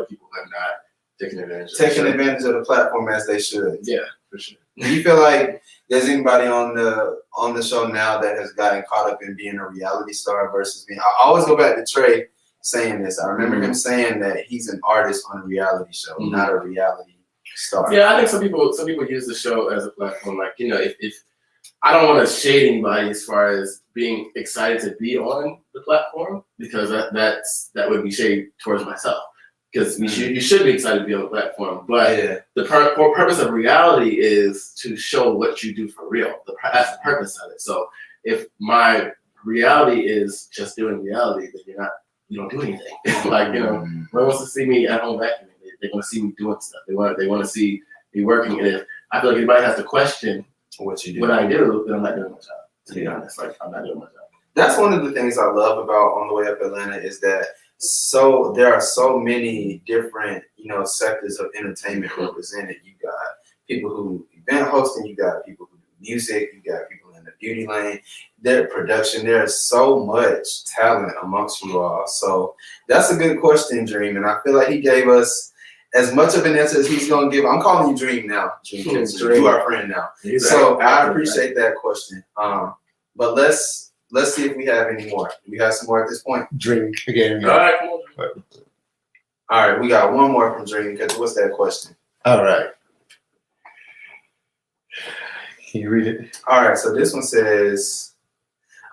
people have not taken advantage of the platform as they should? Yeah, for sure. Do you feel like there's anybody on the show now that has gotten caught up in being a reality star versus being? I always go back to Trey saying this. I remember him saying that he's an artist on a reality show, not a reality star. Yeah, I think some people use the show as a platform. Like, you know, if I don't want to shade anybody as far as being excited to be on the platform because that would be shade towards myself. Because you should be excited to be on the platform, but the purpose of reality is to show what you do for real. That's the purpose of it. So if my reality is just doing reality, then you don't do anything. Like, you know, no one wants to see me at home vacuuming. They want to see me doing stuff. They want to see me working. And if I feel like anybody has to question what I do, then I'm not doing my job. To be honest, like I'm not doing my job. That's one of the things I love about On the Way Up Atlanta is that there are so many different, you know, sectors of entertainment represented. You got people who event hosting, you got people who do music, you got people in the beauty lane, their production. There's so much talent amongst you all. So that's a good question, Dream. And I feel like he gave us as much of an answer as he's gonna give. I'm calling you Dream now. Dream. You are our friend now. So I appreciate that question. But let's see if we have any more. Do we have some more at this point? Dream again. All right, come on. All right, we got one more from Dream. What's that question? All right. Can you read it? All right, so this one says,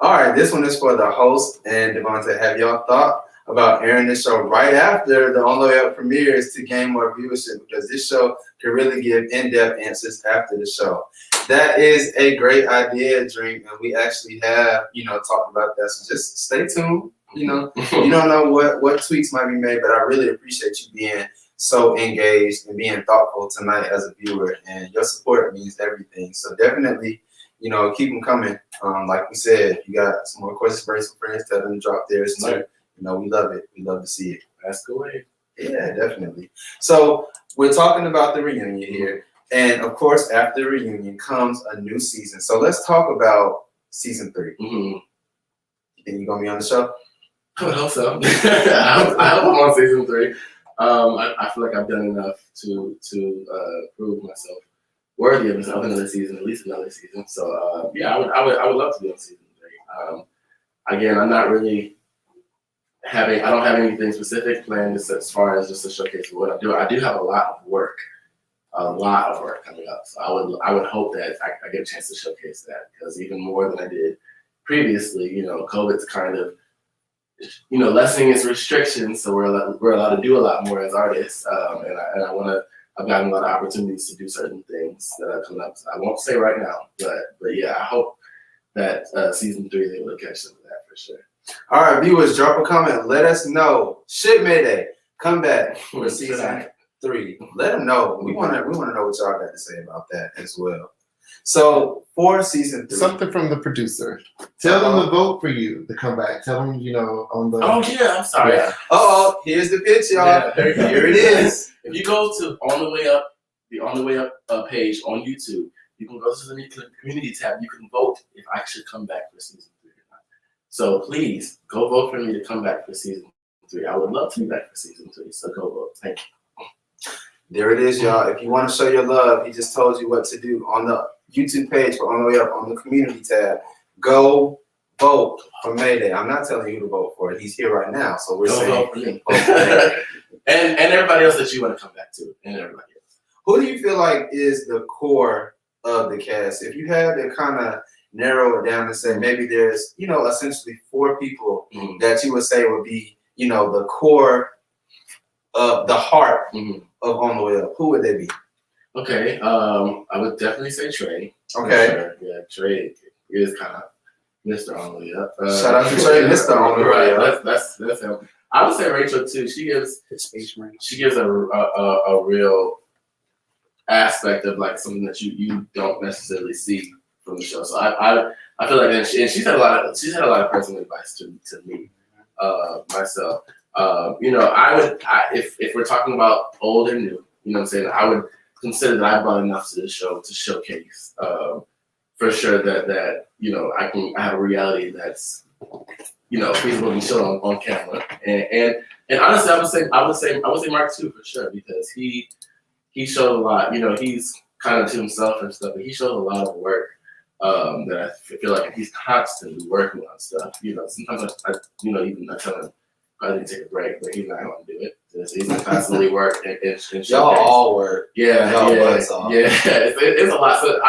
all right, this one is for the host and Devontae. Have y'all thought about airing this show right after the On the Way Up premieres to gain more viewership? Because this show can really give in-depth answers after the show. That is a great idea, Dream, and we actually have, you know, talked about that. So just stay tuned. You know, you don't know what tweaks might be made, but I really appreciate you being so engaged and being thoughtful tonight as a viewer, and your support means everything. So definitely, you know, keep them coming. Like we said, if you got some more questions for some friends, tell them to drop theirs too. You know, we love it. We love to see it. That's the way. Yeah, definitely. So we're talking about the reunion here. And of course, after the reunion comes a new season. So let's talk about season 3. You think you're gonna be on the show? I would hope so. I hope I'm on season 3. I feel like I've done enough to prove myself worthy of another season, at least another season. So yeah, I would love to be on season 3. Again, I'm not really I don't have anything specific planned as far as just a showcase of what I do. I do have a lot of work coming up. So I would hope that I get a chance to showcase that, because even more than I did previously, COVID's kind of, lessening its restrictions, so we're allowed to do a lot more as artists, and I've gotten a lot of opportunities to do certain things that are coming up. So I won't say right now, but yeah, I hope that season 3 is able to catch some of that for sure. All right, viewers, drop a comment. Let us know. Should Mayday come back for season 3? Let them know. We want to know what y'all got to say about that as well. So for season 3, something from the producer. Tell them to vote for you to come back. Tell them, on the. Oh yeah, I'm sorry. Yeah. Here's the pitch, y'all. Yeah, here it is. If you go to On the Way Up page on YouTube, you can go to the community tab. You can vote if I should come back for season 3 or not. So please go vote for me to come back for season 3. I would love to be back for season 3. So go vote. Thank you. There it is, y'all. If you want to show your love, he just told you what to do on the YouTube page for On the Way Up on the community tab. Go vote for Mayday. I'm not telling you to vote for it. He's here right now, so we're saying vote for me. and everybody else that you want to come back to, and everybody else. Who do you feel like is the core of the cast? If you had to kind of narrow it down and say maybe there's, essentially 4 people that you would say would be, the core of the heart of On the Way Up, who would they be? Okay, I would definitely say Trey. Okay. Sure. Yeah, Trey is kind of Mr. On the Way Up. Shout out to Trey, Mr. On the Way Up. That's him. I would say Rachel too. She gives a real aspect of like something that you don't necessarily see from the show. So I feel like, and she's had a lot of personal advice to me, myself. If we're talking about old and new, you know what I'm saying, I would consider that I brought enough to the show to showcase for sure that I have a reality that's feasible to be shown on camera. And honestly, I would say Mark too, for sure, because he showed a lot. He's kind of to himself and stuff, but he showed a lot of work that I feel like he's constantly working on stuff. Sometimes I tell him probably take a break, but he's not going to do it. He's constantly work and y'all all work. Yeah, it's a lot. So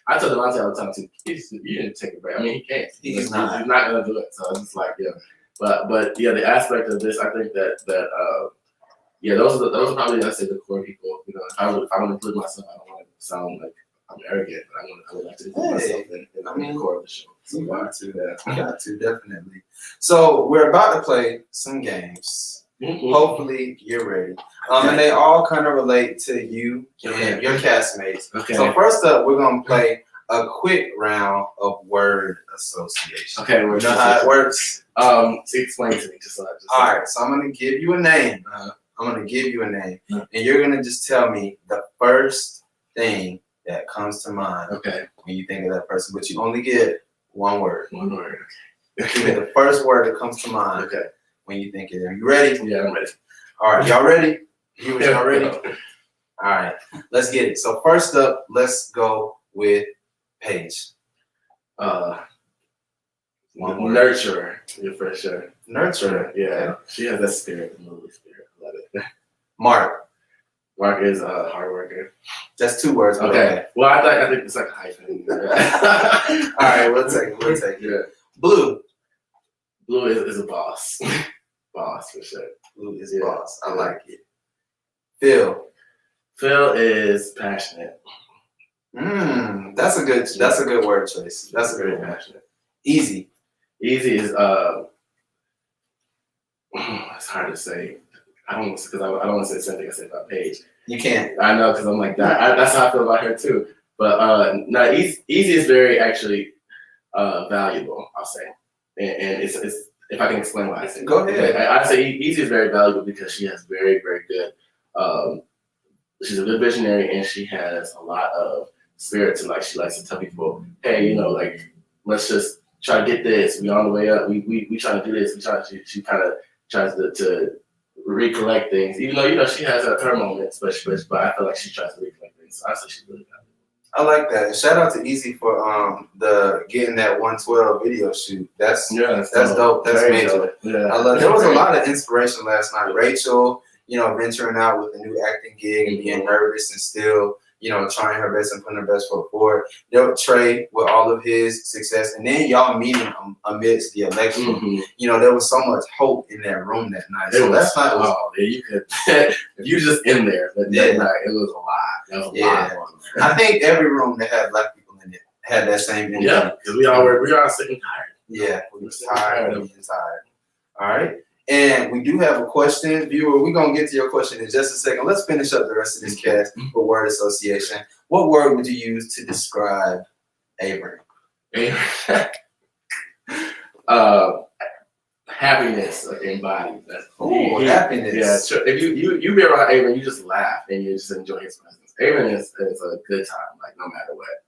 I tell Devontae all the time too. You didn't take a break. I mean, he can't. He's not going to do it. So it's just like but yeah, the aspect of this, I think that those are probably, I say, the core people. If I want to include myself, I don't want to sound like I'm arrogant, but I would like to include myself in the core of the show. So you got to definitely. So we're about to play some games. Hopefully you're ready. And they all kind of relate to you and your castmates. Okay. So first up, we're gonna play a quick round of word association. Okay, you know how it works? Explain to me. All right. So I'm gonna give you a name. And you're gonna just tell me the first thing that comes to mind. Okay. When you think of that person, but you only get one word. One word. Give me the first word that comes to mind. Okay. When you think of them. You ready? Yeah, I'm ready. All right, y'all ready? Y'all ready? All right, let's get it. So first up, let's go with Paige. One word. Nurturer, yeah, for sure. Nurturer. Yeah. She has that spirit, the movie spirit. I love it. Mark. Mark is a hard worker. That's 2 words. Okay. Well, I think it's like a hyphen. All right, we'll take it. Yeah. Blue. Blue is a boss. Boss for sure. Blue is boss. I like it. Phil. Phil is passionate. That's a good word choice. That's a very good one. passionate. Easy. Easy is it's hard to say. I don't want to say the same thing I said about Paige. You can't. I know, because I'm like that. That's how I feel about her too. But no, easy is very actually valuable, I'll say. And it's if I can explain why I say. Go ahead. I say easy is very valuable because she has very, very good. She's a good visionary, and she has a lot of spirit to, like, she likes to tell people, hey, let's just try to get this. We on the way up. We try to do this. She kind of tries to recollect things, even though she has her moments, but I feel like she tries to recollect things. So I say she's really valuable. I like that. Shout out to Easy for the getting that 112 video shoot. That's dope. That's major. Yeah. I love. There was a lot of inspiration last night. Rachel, venturing out with a new acting gig and being nervous and still, trying her best and putting her best foot forward. Trey with all of his success, and then y'all meeting amidst the election. There was so much hope in that room that night. So last night was. Oh, yeah, you could. If you just in there that night, it was a lot. That was a lot. I think every room that had Black people in it had that same energy. Yeah, because we all sick and tired. Yeah, we were tired of being tired. All right. And we do have a question. Viewer, we're going to get to your question in just a second. Let's finish up the rest of this cast with word association. What word would you use to describe Abram? Happiness embodied. Happiness. Yeah, sure. If you be around Abram, you just laugh and you just enjoy his presence. Abram is a good time, like no matter what.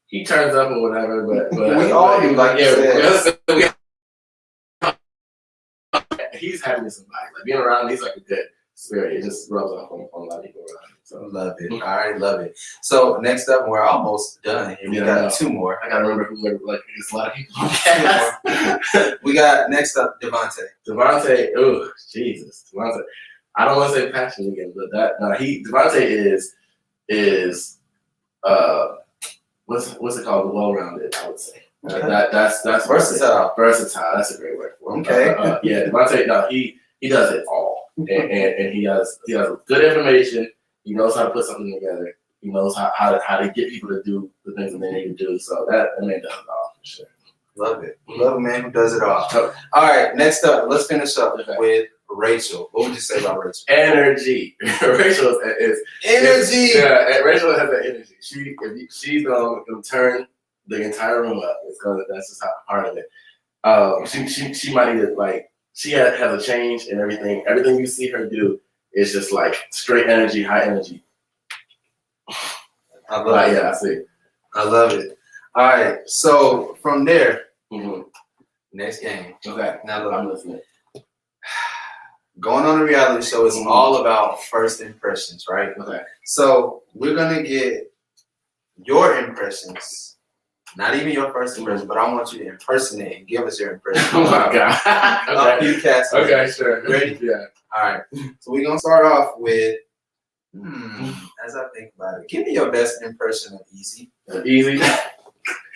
He turns up or whatever, but we all do, like you said. He's happiness embodied. Like being around him, he's like a good spirit. It just rubs off on a lot of people around him. So love it. All right, love it. So next up, we're almost done here. We got two more. I gotta remember who there's a lot of people on cast. We got next up Devontae. Oh Jesus, Devontae. I don't want to say passionate again, but Devontae is what's it called? Well-rounded, I would say. Okay. That's versatile. Versatile. That's a great word for him. Okay. Devontae. No, he does it all, and he has good information. He knows how to put something together. He knows how to get people to do the things that they need to do. So that man does it all for sure. Love it. Love a man who does it all. All right. Next up, let's finish up with Rachel. What would you say about Rachel? Energy. Rachel is energy. Rachel has that energy. She's gonna turn the entire room up. That's just part of it. She might need to she has a change in everything. Everything you see her do is just like straight energy, high energy. I love it. Yeah, I see. I love it. All right. So from there, next game. Okay. Now look, I'm listening. Going on a reality show is all about first impressions, right? Okay. So we're gonna get your impressions. Not even your first impression, but I want you to impersonate and give us your impression. Oh my God. Okay. You cast. Okay, sure. Ready? Yeah. All right. So we're gonna start off with as I think about it, give me your best impression of Easy. Easy.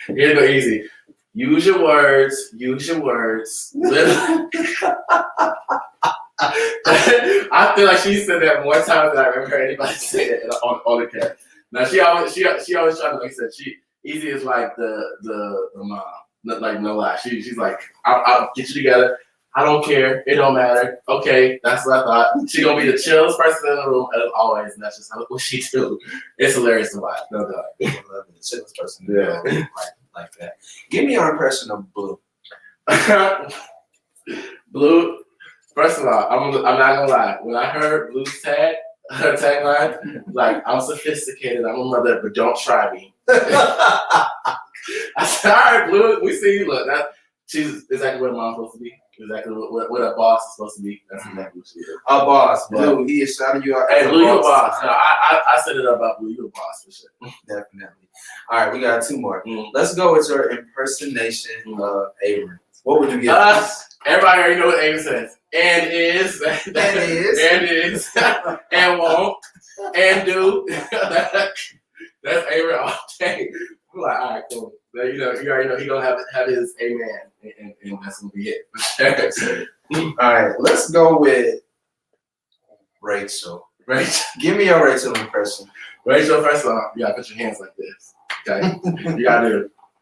Here to go easy. Use your words. I feel like she said that more times than I remember anybody say it on the cast. Now she always trying to, like I said, Easy is like the mom. Like no lie. She's like, I'll get you together. I don't care. It don't matter. Okay, that's what I thought. She gonna be the chillest person in the room as always, and that's just what she do. It's hilarious to watch. No doubt. I love it. The chillest person. Yeah. Like that. Give me your impression of Blue. Blue. First of all, I'm not gonna lie. When I heard Blue's her tagline, like, I'm sophisticated, I'm a mother, but don't try me. I said, all right, Blue, we see you. Look, she's exactly what a mom's supposed to be. Exactly what a boss is supposed to be. That's exactly what she is. A boss. Blue, he is shouting you out. Hey, Blue, you're a boss. No, I set it up about Blue. You're a boss for sure. Definitely. All right, we got two more. Let's go with your impersonation of Abram. What would you give us? Everybody already know what Abram says. And is. And won't. And do. That's Abram all day. I'm like, all right, cool. But, you already know he gonna have his amen, and that's gonna be it. All right, let's go with Rachel. Give me your Rachel impression. Rachel, first of all, you gotta put your hands like this. Okay, you gotta do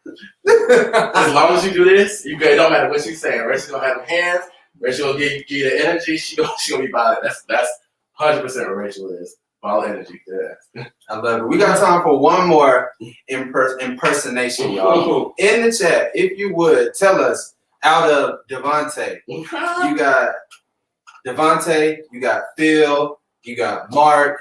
it. As long as you do this, it don't matter what she's saying. Rachel's gonna have her hands. Rachel will give you the energy. She gonna be by it. That's 100% what Rachel is. All energy. Yeah. I love it. We got time for one more impersonation, y'all. In the chat, if you would tell us out of Devontae, you got Devontae, you got Phil, you got Mark,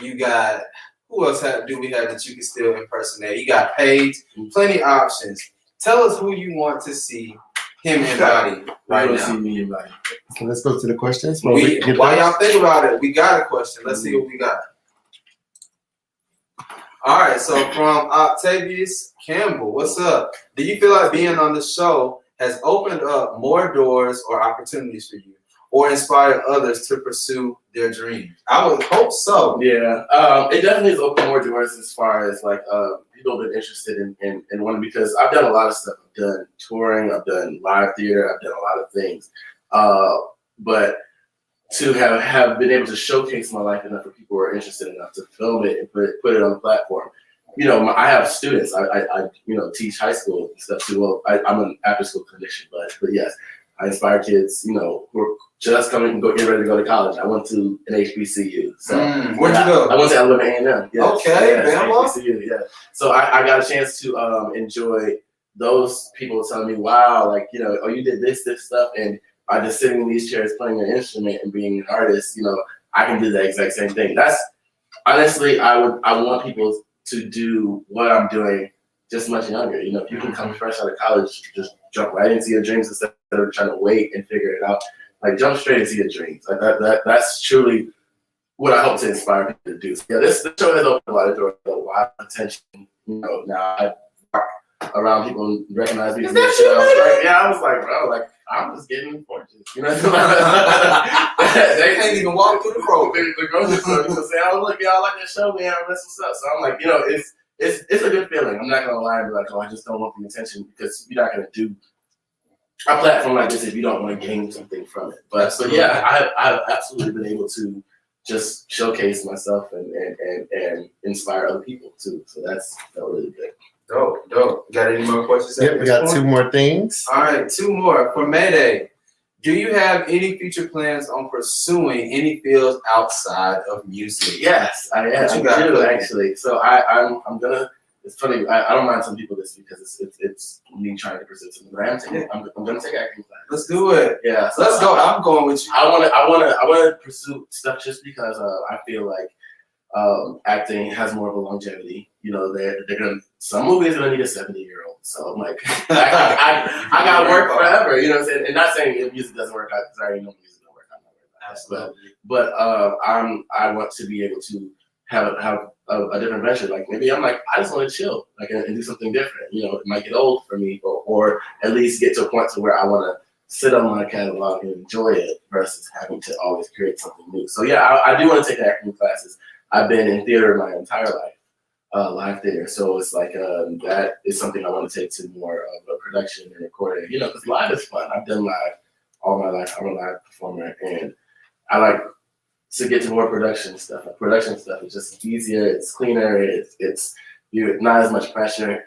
you got who else do we have that you can still impersonate? You got Paige, plenty of options. Tell us who you want to see him embody right now. See me embody. So let's go to the questions. While y'all think about it, we got a question. Let's see what we got. All right, so from Octavius Campbell, what's up? Do you feel like being on the show has opened up more doors or opportunities for you, or inspired others to pursue their dreams? I would hope so. Yeah, it definitely has opened more doors as far as like people have been interested in one, because I've done a lot of stuff. I've done touring, I've done live theater, I've done a lot of things, but to have been able to showcase my life enough for people who are interested enough to film it and put it on the platform. You know, I have students. I teach high school and stuff too. Well, I'm an after school clinician, but yes, I inspire kids, who are just getting ready to go to college. I went to an HBCU. So where'd you go? I went to Alabama A&M. Yes, okay, HBCU, yeah. So I got a chance to enjoy those people telling me, wow, like, oh, you did this stuff, and by just sitting in these chairs playing an instrument and being an artist, I can do the exact same thing. That's honestly, I want people to do what I'm doing just much younger. If you can come fresh out of college, just jump right into your dreams instead of trying to wait and figure it out. Like, jump straight into your dreams. Like that's truly what I hope to inspire people to do. So, yeah, this show has opened a lot of doors, a lot of attention. Now I walk around people and recognize me from the show. Yeah, I was like, bro, like, I'm just getting fortunate. They can't even walk through the grocery store. Say, oh, look, y'all like that show, man. That's what's up. So I'm like, it's a good feeling. I'm not gonna lie and be like, oh, I just don't want the attention, because you're not gonna do a platform like this if you don't want to gain something from it. But so yeah, I've absolutely been able to just showcase myself and inspire other people too. So that's felt really good. Dope. Got any more questions? Yep, we got 2 more things. All right, 2 more. For Mayday, do you have any future plans on pursuing any fields outside of music? Yes, I do actually. So I'm gonna. It's funny. I don't mind some people this, because it's me trying to pursue something. But I'm gonna take acting class. Let's do it. Yeah, so let's go. I'm going with you. I wanna pursue stuff just because I feel like acting has more of a longevity. They're gonna, some movies are gonna need a 70-year-old. So I'm like, I got work forever. You know what I'm saying? And not saying if music doesn't work out, because I already know music don't work out. Absolutely. But I want to be able to have a different venture. Like, maybe I'm like, I just want to chill, like, and do something different. It might get old for me, or at least get to a point to where I want to sit on my catalog and enjoy it versus having to always create something new. So yeah, I do want to take acting classes. I've been in theater my entire life, live theater. So it's like that is something I want to take to more of a production and recording. Because live is fun. I've done live all my life. I'm a live performer, and I like to get to more production stuff. Like, production stuff is just easier. It's cleaner. It's you're not as much pressure.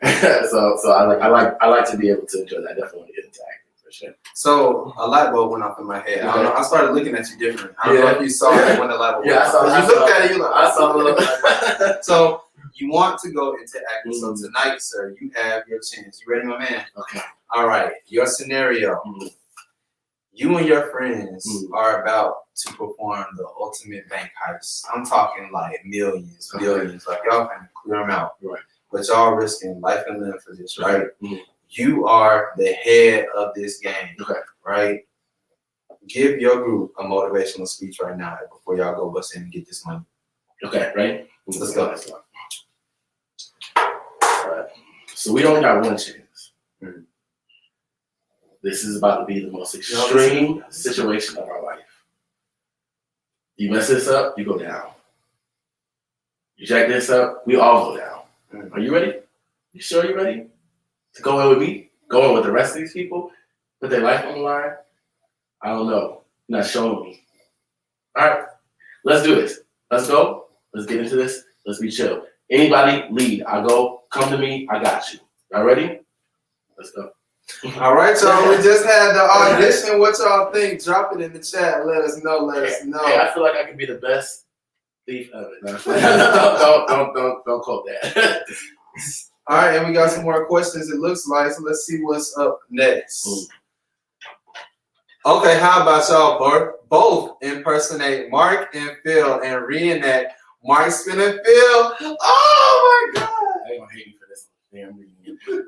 so I like to be able to enjoy that. I definitely want to get into acting for sure. So a light bulb went off in my head. I don't know. I started looking at you different. I don't know if you saw it when the light bulb went off. You looked at it. You like, I saw it. So you want to go into acting. So tonight, sir, you have your chance. You ready, my man? Okay. All right. Your scenario. You and your friends are about to perform the ultimate bank heist. I'm talking like millions, billions. Like, y'all can clear them out. Right. But y'all risking life and limb for this, right? You are the head of this game, right? Give your group a motivational speech right now before y'all go bust in and get this money. Okay, right? Let's go. All right. So we only got one chance. This is about to be the most extreme situation of our life. You mess this up, you go down. You jack this up, we all go down. Are you ready? You sure you're ready to go in with me? Go in with the rest of these people? Put their life on the line? I don't know. You're not showing me. All right, let's do this. Let's go. Let's get into this. Let's be chill. Anybody lead. I go. Come to me. I got you. Y'all ready? Let's go. All right, y'all. We just had the audition. What y'all think? Drop it in the chat. Let us know. Hey, I feel like I could be the best thief ever. Don't quote that. All right, and we got some more questions. It looks like. So let's see what's up next. Okay, how about y'all both impersonate Mark and Phil and reenact Mark spinning Phil? Oh my God! I ain't gonna hate you for this. Damn reading.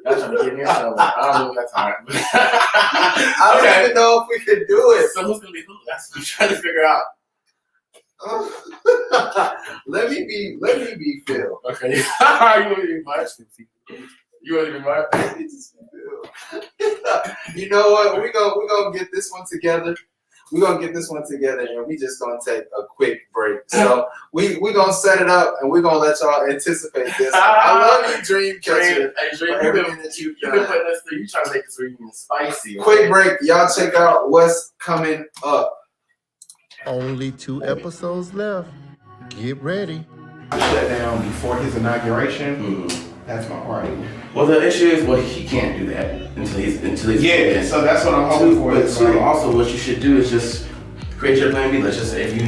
Y'all trying to get me in trouble. I don't know if that's hard. I don't even know if we could do it. So who's gonna be who? That's what I'm trying to figure out. Let me be Phil. Okay. You want to be Mike? You want to be Mike? You know what? We're gonna get this one together. We're gonna get this one together, and we just gonna take a quick break. So we're gonna set it up, and we're gonna let y'all anticipate this. I love you, Dreamcatcher. Hey, Dream, Everything that you've you've been done. putting us through. You trying to make this reunion spicy. Okay? Quick break. Y'all check out what's coming up. Only 2 episodes left. Get ready. I shut down before his inauguration. Mhm. That's my party. Well, the issue is, he can't do that until he's Yeah, so that's what I'm hoping for. But too, also, what you should do is just create your plan B. Let's just say if you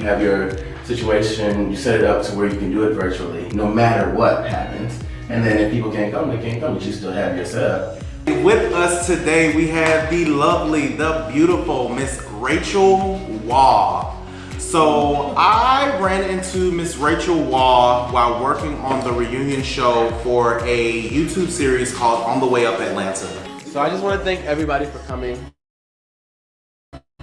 have your situation, you set it up to where you can do it virtually, no matter what happens. And then if people can't come, they can't come. But you still have your setup. With us today, we have the lovely, the beautiful Miss Rachel Waugh. So I ran into Miss Rachel Waugh while working on the reunion show for a YouTube series called On the Way Up Atlanta. So I just want to thank everybody for coming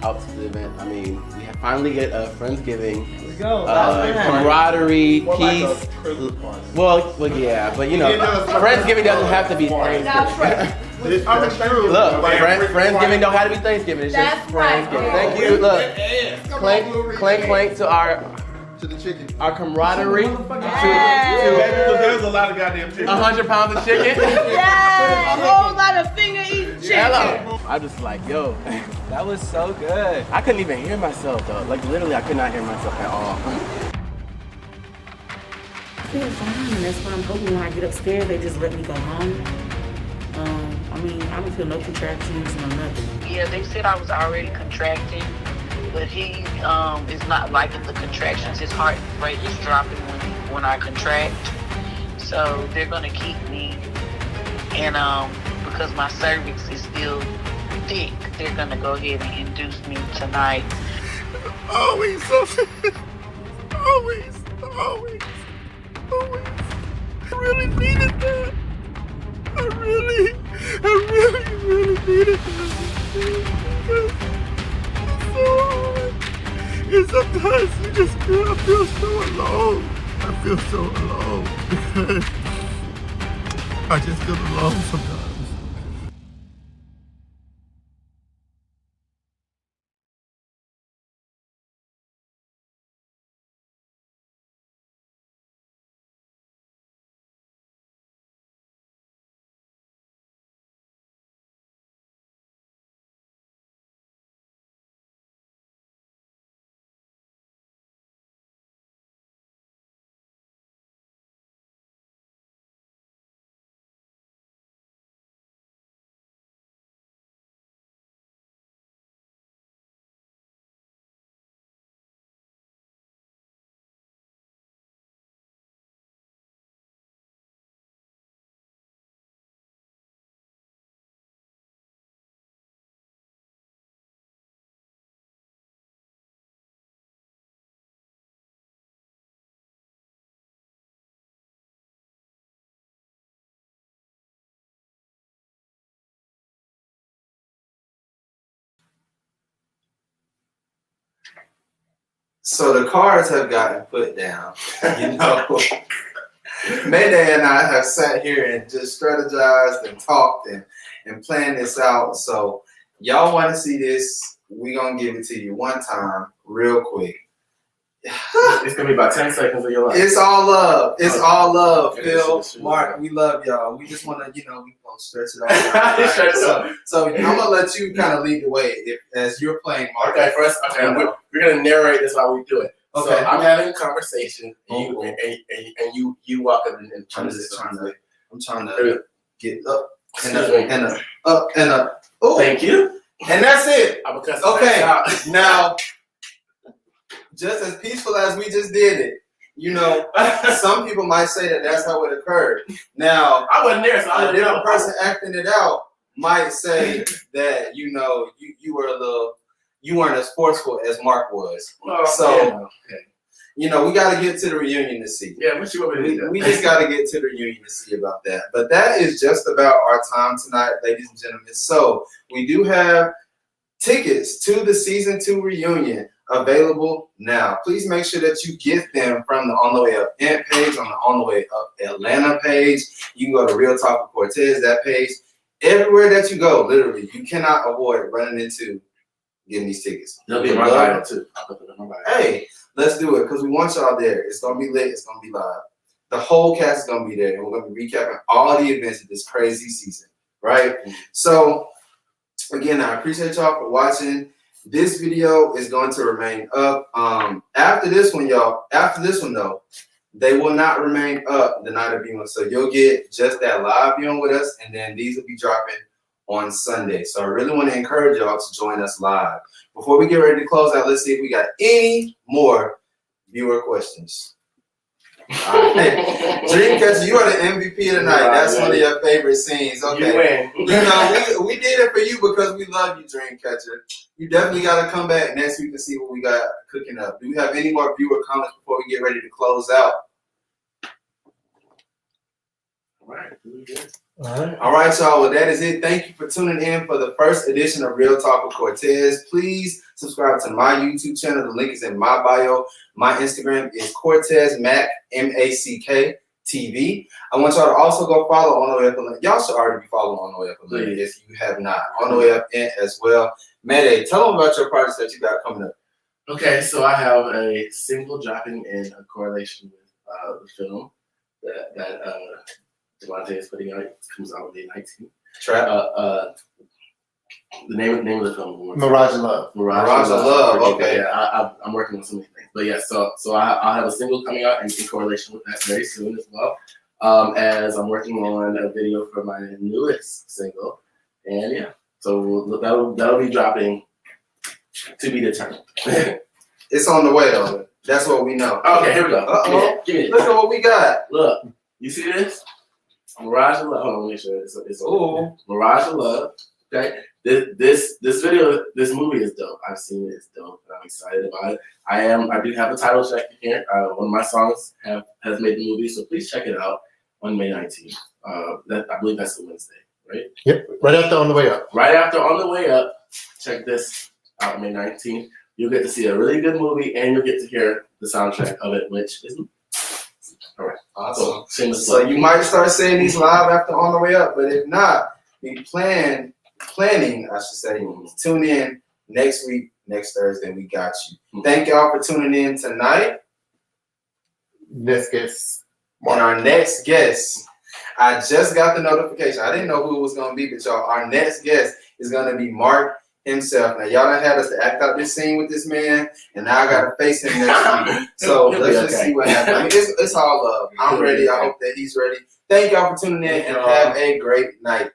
out to the event. I mean, we have finally get a Friendsgiving, camaraderie, peace. Well, yeah, but Friendsgiving doesn't have to be Thanksgiving. This Look, Friendsgiving don't have to be Thanksgiving. It's just Friendsgiving. Thank you. Look, clank, clank to the chicken. our camaraderie. Because there's a lot of goddamn chicken. 100 pounds of chicken. Yeah, a whole lot of finger eating chicken. Hello. I'm just like, yo, That was so good. I couldn't even hear myself though. Like literally, I could not hear myself at all. I feel fine, and that's why I'm hoping when I get upstairs, they just let me go home. I mean, I don't feel no contractions, no nothing. Yeah, they said I was already contracting, but he is not liking the contractions. His heart rate is dropping when I contract. So they're gonna keep me, and because my cervix is still thick, they're gonna go ahead and induce me tonight. Always something. Always. I really needed that. I really needed that. It's so hard. And sometimes you just feel, I feel so alone. I feel so alone because I just feel alone sometimes. So the cards have gotten put down. Mayday and I have sat here and just strategized and talked and planned this out. So y'all want to see this? We gonna give it to you one time, real quick. It's gonna be about 10 seconds of your life. It's all love. It's all love, It Phil, is. Mark. We love y'all. We just wanna, we gonna stretch it out. Stretch it out. So I'm gonna let you kind of lead the way as you're playing, Mark. Okay, first, we're gonna narrate this while we do it. Okay. So I'm having a conversation, and you walk up and I'm trying to get up and Excuse up and up, up and up. Ooh. Thank you. And that's it. I'm gonna Okay. Now, just as peaceful as we just did it, some people might say that that's how it occurred. Now, I wasn't there, so I a didn't know. different person acting it out might say that you were you weren't as forceful as Mark was. Well, So, we got to get to the reunion to see. yeah, what you want me to do? We just got to get to the reunion to see about that. But that is just about our time tonight, ladies and gentlemen. So we do have tickets to the season 2 reunion. available now. Please make sure that you get them from the On the Way Up Ant page, on the On the Way Up Atlanta page. You can go to Real Talk with Cortez, that page. Everywhere that you go, literally, you cannot avoid running into getting these tickets. They'll be in my bio too. Hey, let's do it because we want y'all there. It's gonna be lit. It's gonna be live. The whole cast is gonna be there, and we're gonna be recapping all the events of this crazy season, right? So, again, I appreciate y'all for watching. This video is going to remain up. After this one, y'all. After this one, though, they will not remain up the night of viewing. So you'll get just that live viewing with us, and then these will be dropping on Sunday. So I really want to encourage y'all to join us live. Before we get ready to close out, let's see if we got any more viewer questions. All right. Dreamcatcher, you are the MVP tonight. That's one of your favorite scenes. Okay. You know, we did it for you because we love you, Dreamcatcher. You definitely got to come back next week to see what we got cooking up. Do we have any more viewer comments before we get ready to close out? All right, y'all. Well, that is it. Thank you for tuning in for the first edition of Real Talk with Cortez. Please subscribe to my YouTube channel. The link is in my bio. My Instagram is Cortez Mac, M-A-C-K TV. I want y'all to also go follow On the Way Up Atlanta. Y'all should already be following On the Way Up Atlanta if you have not. On the Way Up as well. Mayday, tell them about your projects that you got coming up. Okay, so I have a single dropping in a correlation with the film that Devontae is putting out. It comes out May 19th. Trap. The name of the film. Mirage of Love. Mirage of Love. Okay. Yeah, I'm working on so many things. But yeah, so I'll have a single coming out in correlation with that very soon as well. As I'm working on a video for my newest single, and yeah, so that'll be dropping to be determined. It's on the way though. That's what we know. Okay, here we go. Uh-oh. Give me this. Look at what we got. Look, you see this? Mirage of Love. Hold on, let me show you. It's Ooh. Mirage of Love. Okay. This video, this movie is dope. I've seen it. It's dope, and I'm excited about it. I do have a title check here. One of my songs has made the movie, so please check it out on May 19th. I believe that's a Wednesday, right? Yep. Right after On the Way Up. Right after On the Way Up, check this out May 19th. You'll get to see a really good movie, and you'll get to hear the soundtrack of it, which is all right. Awesome. So you might start saying these live after On the Way Up, but if not, be planning, I should say, tune in next week, next Thursday. We got you. Thank y'all for tuning in tonight. Next guest. And our next guest, I just got the notification. I didn't know who it was going to be, but y'all, our next guest is going to be Mark himself. Now, y'all done had us to act out this scene with this man, and now I got to face him next week. So let's just see what happens. I mean, it's all love. I'm ready. I hope that he's ready. Thank y'all for tuning in, and have a great night.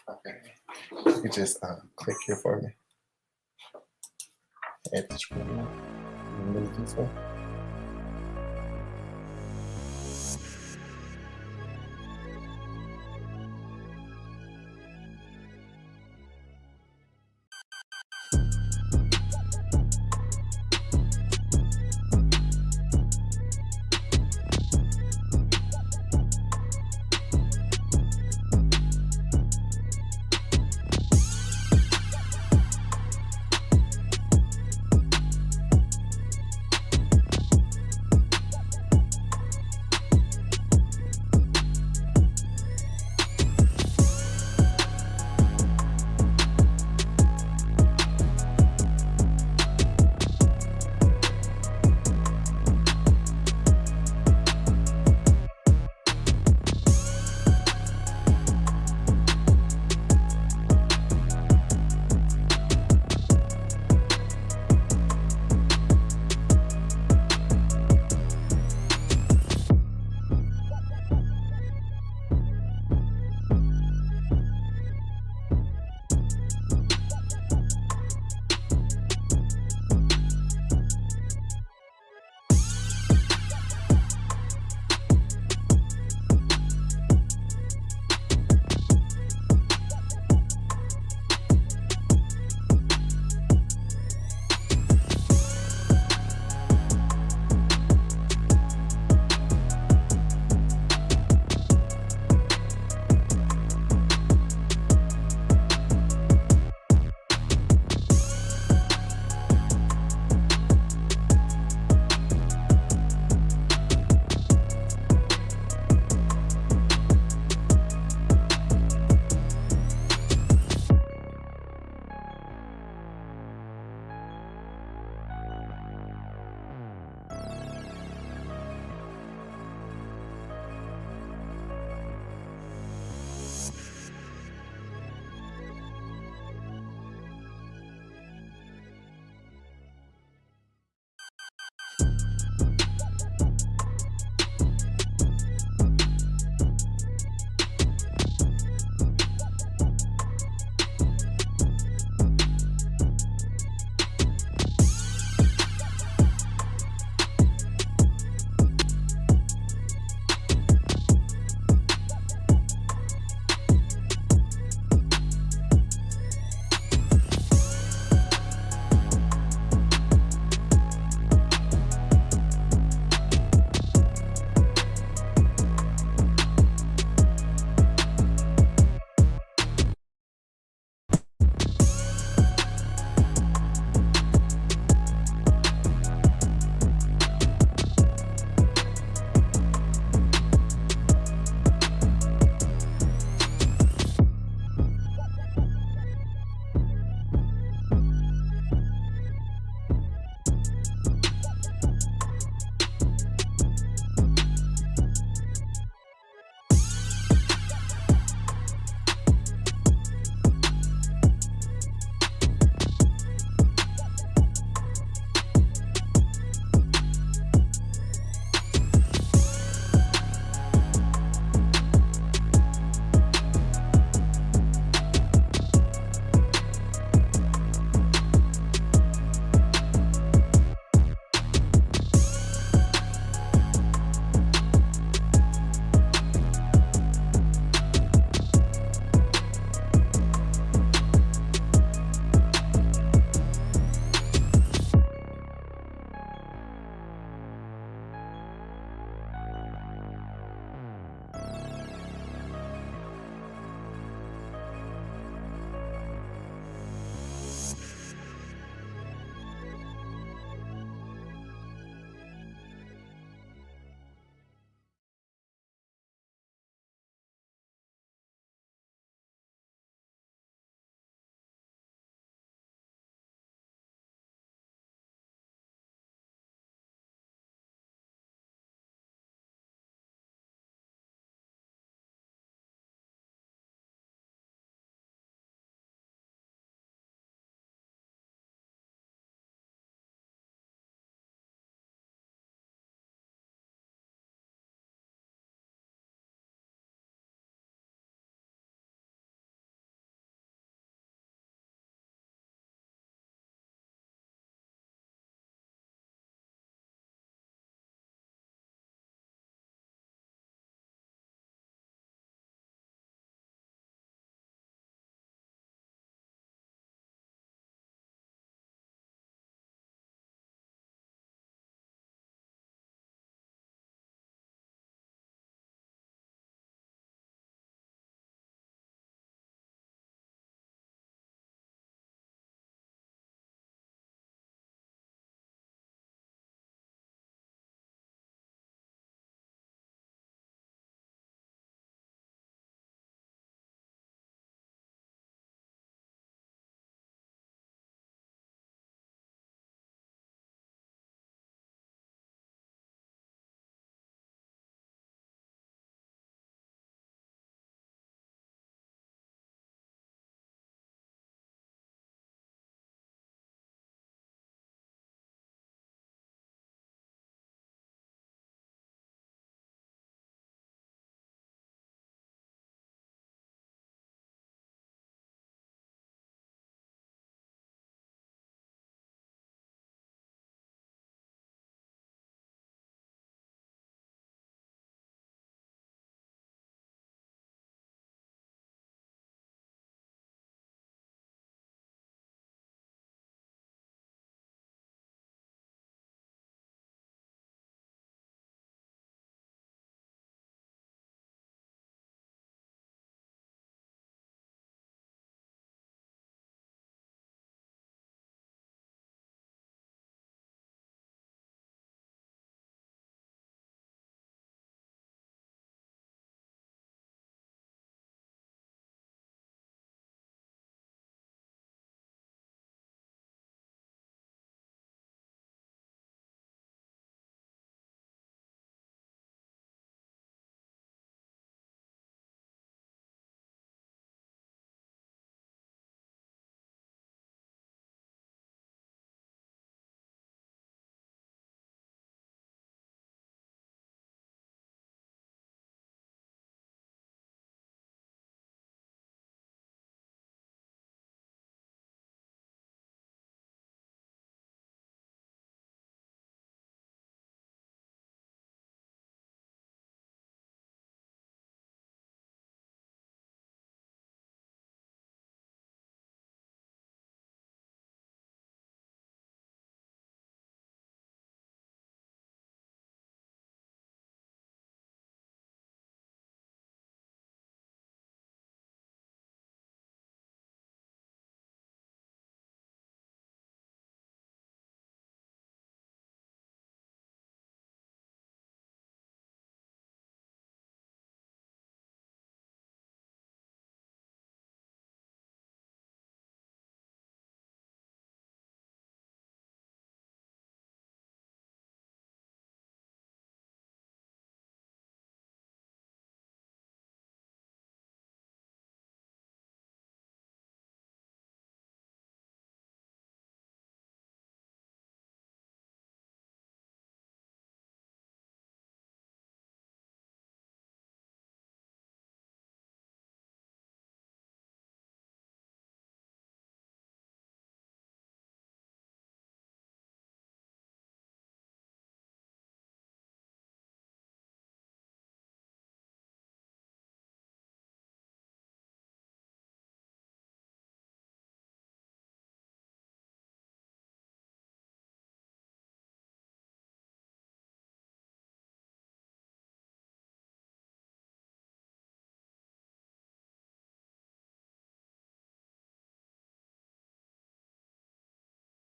Okay. You can just click here for me. Add the screen. Move this one.